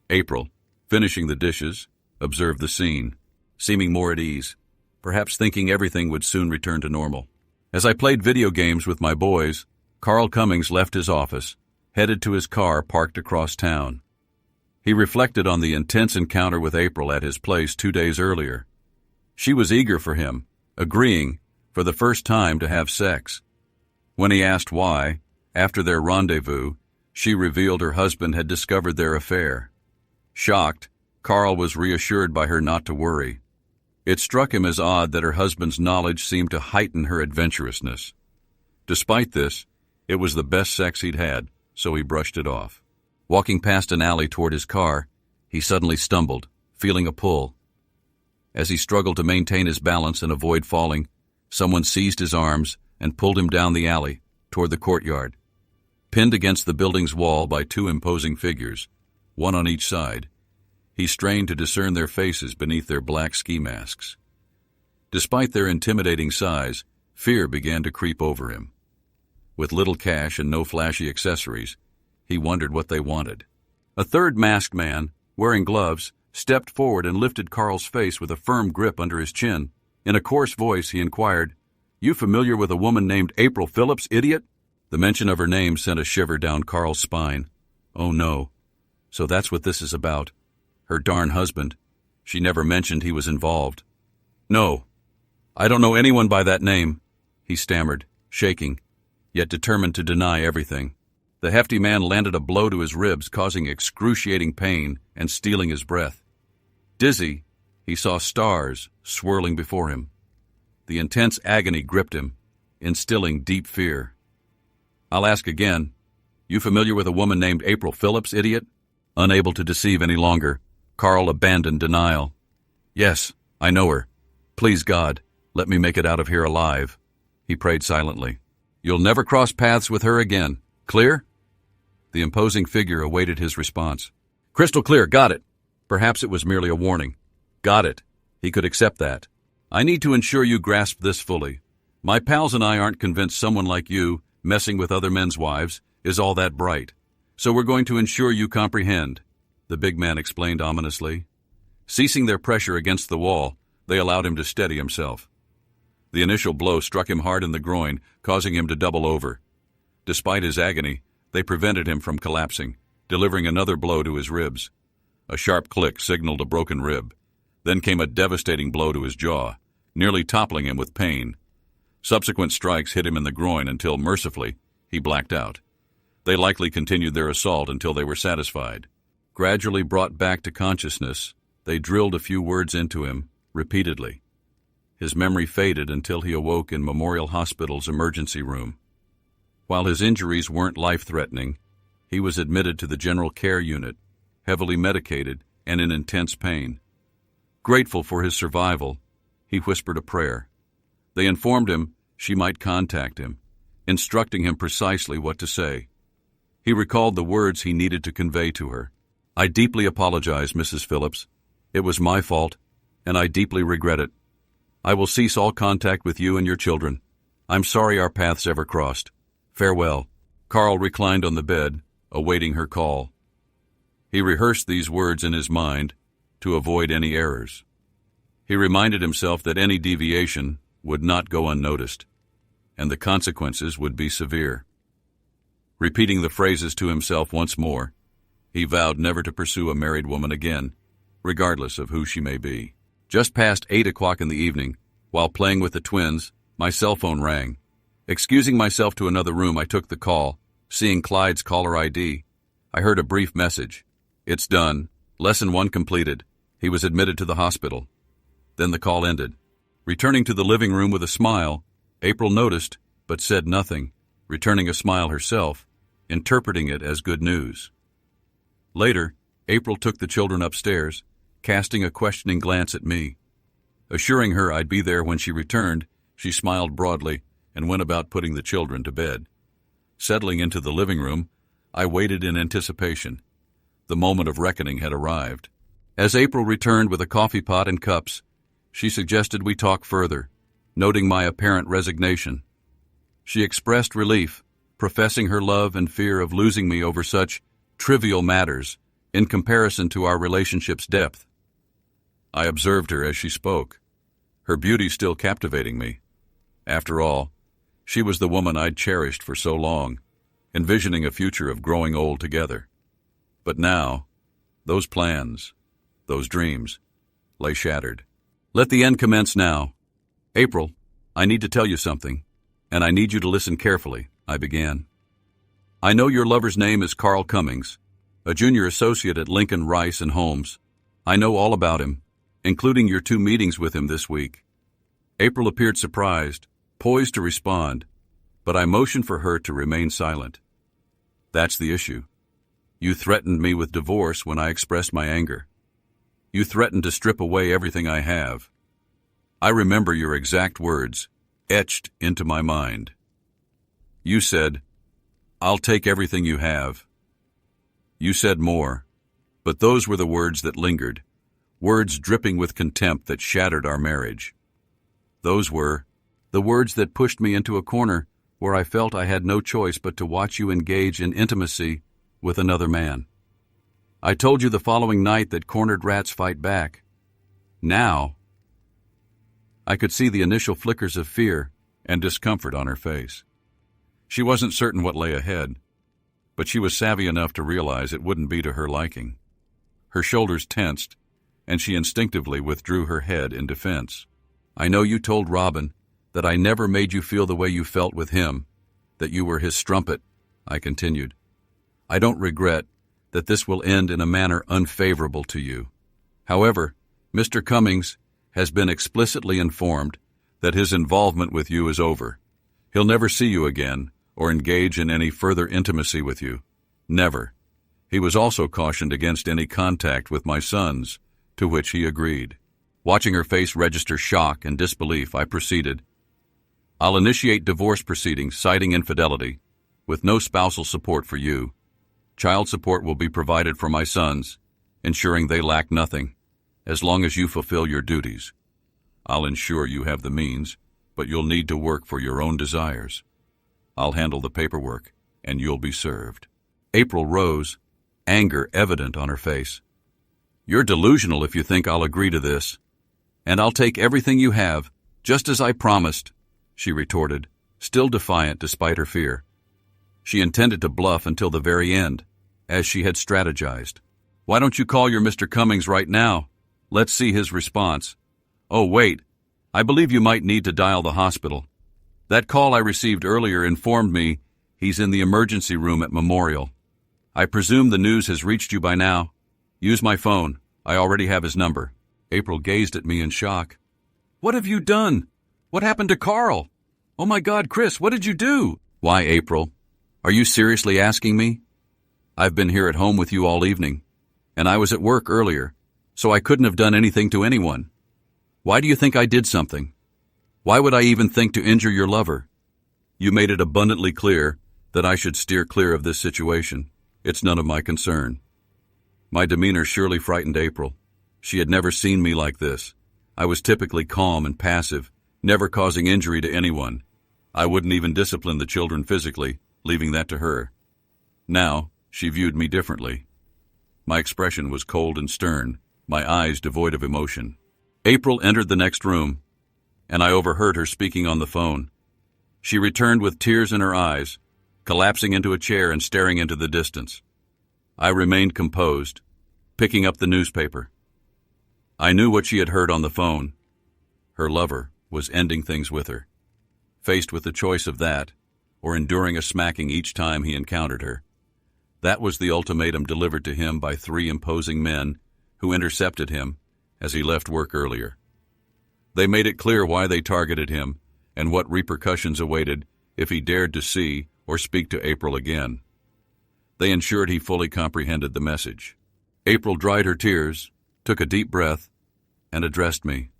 April, finishing the dishes, observed the scene, seeming more at ease, perhaps thinking everything would soon return to normal. As I played video games with my boys, Carl Cummings left his office, headed to his car parked across town. He reflected on the intense encounter with April at his place 2 days earlier. She was eager for him, agreeing, for the first time, to have sex. When he asked why, after their rendezvous, she revealed her husband had discovered their affair. Shocked, Carl was reassured by her not to worry. It struck him as odd that her husband's knowledge seemed to heighten her adventurousness. Despite this, it was the best sex he'd had, so he brushed it off. Walking past an alley toward his car, he suddenly stumbled, feeling a pull. As he struggled to maintain his balance and avoid falling, someone seized his arms and pulled him down the alley, toward the courtyard. Pinned against the building's wall by 2 imposing figures, one on each side, he strained to discern their faces beneath their black ski masks. Despite their intimidating size, fear began to creep over him. With little cash and no flashy accessories, he wondered what they wanted. A third masked man, wearing gloves, stepped forward and lifted Carl's face with a firm grip under his chin. In a coarse voice, he inquired, "You familiar with a woman named April Phillips, idiot?" The mention of her name sent a shiver down Carl's spine. Oh no. So that's what this is about. Her darn husband. She never mentioned he was involved. "No, I don't know anyone by that name," he stammered, shaking, yet determined to deny everything. The hefty man landed a blow to his ribs, causing excruciating pain and stealing his breath. Dizzy, he saw stars swirling before him. The intense agony gripped him, instilling deep fear. "I'll ask again. You familiar with a woman named April Phillips, idiot?" Unable to deceive any longer, Carl abandoned denial. "Yes, I know her. Please God, let me make it out of here alive," he prayed silently. "You'll never cross paths with her again. Clear?" The imposing figure awaited his response. "Crystal clear, got it." Perhaps it was merely a warning. Got it. He could accept that. "I need to ensure you grasp this fully. My pals and I aren't convinced someone like you, messing with other men's wives, is all that bright. So we're going to ensure you comprehend," the big man explained ominously. Ceasing their pressure against the wall, they allowed him to steady himself. The initial blow struck him hard in the groin, causing him to double over. Despite his agony, they prevented him from collapsing, delivering another blow to his ribs. A sharp click signaled a broken rib. Then came a devastating blow to his jaw, nearly toppling him with pain. Subsequent strikes hit him in the groin until, mercifully, he blacked out. They likely continued their assault until they were satisfied. Gradually brought back to consciousness, they drilled a few words into him, repeatedly. His memory faded until he awoke in Memorial Hospital's emergency room. While his injuries weren't life-threatening, he was admitted to the general care unit, heavily medicated and in intense pain. Grateful for his survival, he whispered a prayer. They informed him she might contact him, instructing him precisely what to say. He recalled the words he needed to convey to her. "I deeply apologize, Mrs. Phillips. It was my fault, and I deeply regret it. I will cease all contact with you and your children. I'm sorry our paths ever crossed. Farewell." Carl reclined on the bed, awaiting her call. He rehearsed these words in his mind to avoid any errors. He reminded himself that any deviation would not go unnoticed, and the consequences would be severe. Repeating the phrases to himself once more, he vowed never to pursue a married woman again, regardless of who she may be. Just past 8 o'clock in the evening, while playing with the twins, my cell phone rang. Excusing myself to another room, I took the call. Seeing Clyde's caller ID, I heard a brief message. "It's done. Lesson 1 completed. He was admitted to the hospital." Then the call ended. Returning to the living room with a smile, April noticed, but said nothing, returning a smile herself, interpreting it as good news. Later, April took the children upstairs, casting a questioning glance at me. Assuring her I'd be there when she returned, she smiled broadly and went about putting the children to bed. Settling into the living room, I waited in anticipation, The moment of reckoning had arrived. As April returned with a coffee pot and cups, she suggested we talk further, noting my apparent resignation. She expressed relief, professing her love and fear of losing me over such trivial matters in comparison to our relationship's depth. I observed her as she spoke, her beauty still captivating me. After all, she was the woman I'd cherished for so long, envisioning a future of growing old together. But now, those plans, those dreams, lay shattered. Let the end commence now. April, I need to tell you something, and I need you to listen carefully, I began. I know your lover's name is Carl Cummings, a junior associate at Lincoln, Rice & Holmes. I know all about him, including your 2 meetings with him this week. April appeared surprised, poised to respond, but I motioned for her to remain silent. That's the issue. You threatened me with divorce when I expressed my anger. You threatened to strip away everything I have. I remember your exact words, etched into my mind. You said, "I'll take everything you have." You said more, but those were the words that lingered, words dripping with contempt that shattered our marriage. Those were the words that pushed me into a corner where I felt I had no choice but to watch you engage in intimacy with another man. I told you the following night that cornered rats fight back. Now, I could see the initial flickers of fear and discomfort on her face. She wasn't certain what lay ahead, but she was savvy enough to realize it wouldn't be to her liking. Her shoulders tensed, and she instinctively withdrew her head in defense. I know you told Robin that I never made you feel the way you felt with him, that you were his strumpet, I continued. I don't regret that this will end in a manner unfavorable to you. However, Mr. Cummings has been explicitly informed that his involvement with you is over. He'll never see you again or engage in any further intimacy with you. Never. He was also cautioned against any contact with my sons, to which he agreed. Watching her face register shock and disbelief, I proceeded. I'll initiate divorce proceedings citing infidelity, with no spousal support for you. Child support will be provided for my sons, ensuring they lack nothing, as long as you fulfill your duties. I'll ensure you have the means, but you'll need to work for your own desires. I'll handle the paperwork, and you'll be served. April rose, anger evident on her face. You're delusional if you think I'll agree to this. And I'll take everything you have, just as I promised, she retorted, still defiant despite her fear. She intended to bluff until the very end, as she had strategized. Why don't you call your Mr. Cummings right now? Let's see his response. Oh, wait. I believe you might need to dial the hospital. That call I received earlier informed me he's in the emergency room at Memorial. I presume the news has reached you by now. Use my phone. I already have his number. April gazed at me in shock. What have you done? What happened to Carl? Oh my God, Chris, what did you do? Why, April? Are you seriously asking me? I've been here at home with you all evening, and I was at work earlier, so I couldn't have done anything to anyone. Why do you think I did something? Why would I even think to injure your lover? You made it abundantly clear that I should steer clear of this situation. It's none of my concern. My demeanor surely frightened April. She had never seen me like this. I was typically calm and passive, never causing injury to anyone. I wouldn't even discipline the children physically, leaving that to her. Now, she viewed me differently. My expression was cold and stern, my eyes devoid of emotion. April entered the next room, and I overheard her speaking on the phone. She returned with tears in her eyes, collapsing into a chair and staring into the distance. I remained composed, picking up the newspaper. I knew what she had heard on the phone. Her lover was ending things with her. Faced with the choice of that, or enduring a smacking each time he encountered her. That was the ultimatum delivered to him by 3 imposing men who intercepted him as he left work earlier. They made it clear why they targeted him and what repercussions awaited if he dared to see or speak to April again. They ensured he fully comprehended the message. April dried her tears, took a deep breath, and addressed me.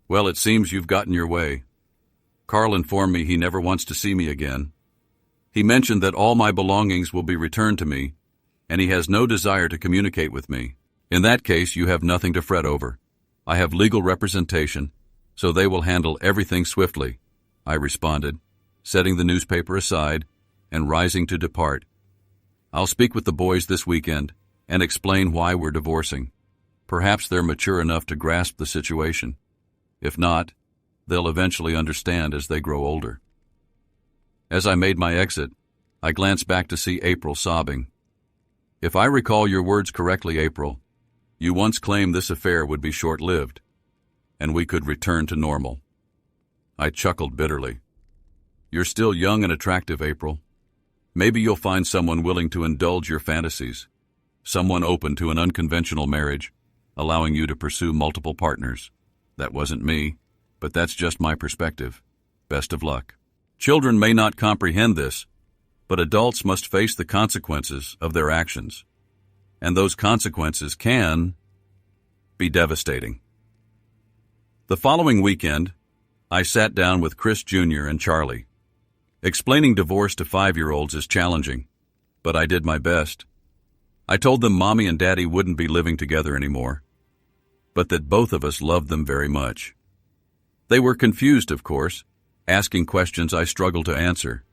Well, it seems you've gotten your way. Carl informed me he never wants to see me again. He mentioned that all my belongings will be returned to me, and he has no desire to communicate with me. In that case, you have nothing to fret over. I have legal representation, so they will handle everything swiftly, I responded, setting the newspaper aside and rising to depart. I'll speak with the boys this weekend and explain why we're divorcing. Perhaps they're mature enough to grasp the situation. If not, they'll eventually understand as they grow older. As I made my exit, I glanced back to see April sobbing. If I recall your words correctly, April, you once claimed this affair would be short-lived, and we could return to normal. I chuckled bitterly. You're still young and attractive, April. Maybe you'll find someone willing to indulge your fantasies, someone open to an unconventional marriage, allowing you to pursue multiple partners. That wasn't me, but that's just my perspective. Best of luck. Children may not comprehend this, but adults must face the consequences of their actions, and those consequences can be devastating. The following weekend, I sat down with Chris Jr. and Charlie. Explaining divorce to 5-year-olds is challenging, but I did my best. I told them Mommy and Daddy wouldn't be living together anymore, but that both of us loved them very much. They were confused, of course, asking questions I struggled to answer.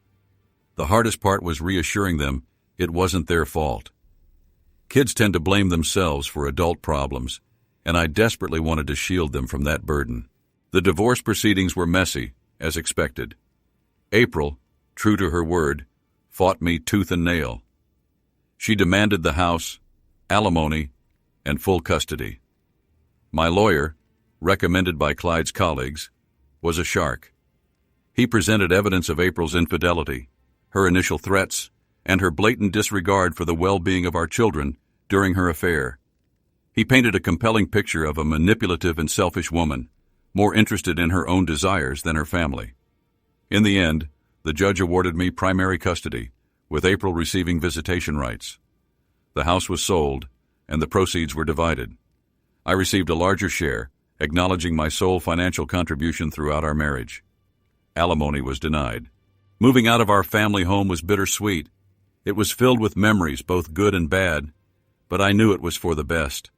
The hardest part was reassuring them it wasn't their fault. Kids tend to blame themselves for adult problems, and I desperately wanted to shield them from that burden. The divorce proceedings were messy, as expected. April, true to her word, fought me tooth and nail. She demanded the house, alimony, and full custody. My lawyer, recommended by Clyde's colleagues, was a shark. He presented evidence of April's infidelity, her initial threats, and her blatant disregard for the well-being of our children during her affair. He painted a compelling picture of a manipulative and selfish woman, more interested in her own desires than her family. In the end, the judge awarded me primary custody, with April receiving visitation rights. The house was sold, and the proceeds were divided. I received a larger share, acknowledging my sole financial contribution throughout our marriage. Alimony was denied. Moving out of our family home was bittersweet. It was filled with memories, both good and bad, but I knew it was for the best.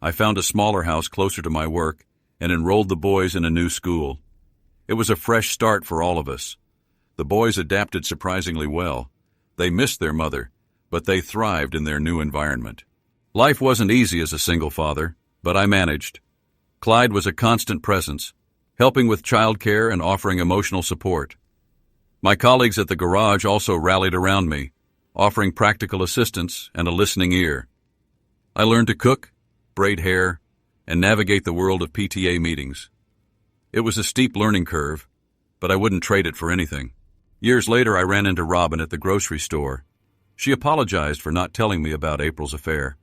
I found a smaller house closer to my work and enrolled the boys in a new school. It was a fresh start for all of us. The boys adapted surprisingly well. They missed their mother, but they thrived in their new environment. Life wasn't easy as a single father, but I managed. Clyde was a constant presence, helping with childcare and offering emotional support. My colleagues at the garage also rallied around me, offering practical assistance and a listening ear. I learned to cook, braid hair, and navigate the world of PTA meetings. It was a steep learning curve, but I wouldn't trade it for anything. Years later, I ran into Robin at the grocery store. She apologized for not telling me about April's affair.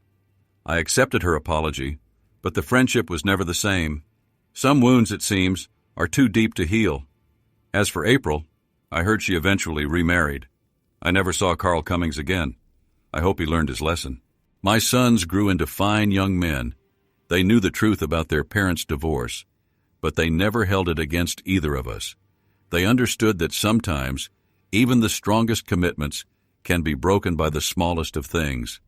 I accepted her apology, but the friendship was never the same. Some wounds, it seems, are too deep to heal. As for April, I heard she eventually remarried. I never saw Carl Cummings again. I hope he learned his lesson. My sons grew into fine young men. They knew the truth about their parents' divorce, but they never held it against either of us. They understood that sometimes even the strongest commitments can be broken by the smallest of things.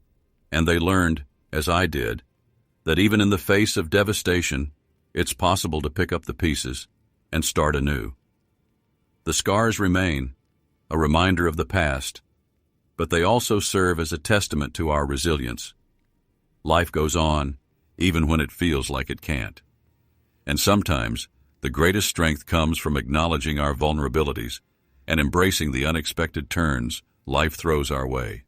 And they learned, as I did, that even in the face of devastation, it's possible to pick up the pieces and start anew. The scars remain, a reminder of the past, but they also serve as a testament to our resilience. Life goes on, even when it feels like it can't. And sometimes, the greatest strength comes from acknowledging our vulnerabilities and embracing the unexpected turns life throws our way.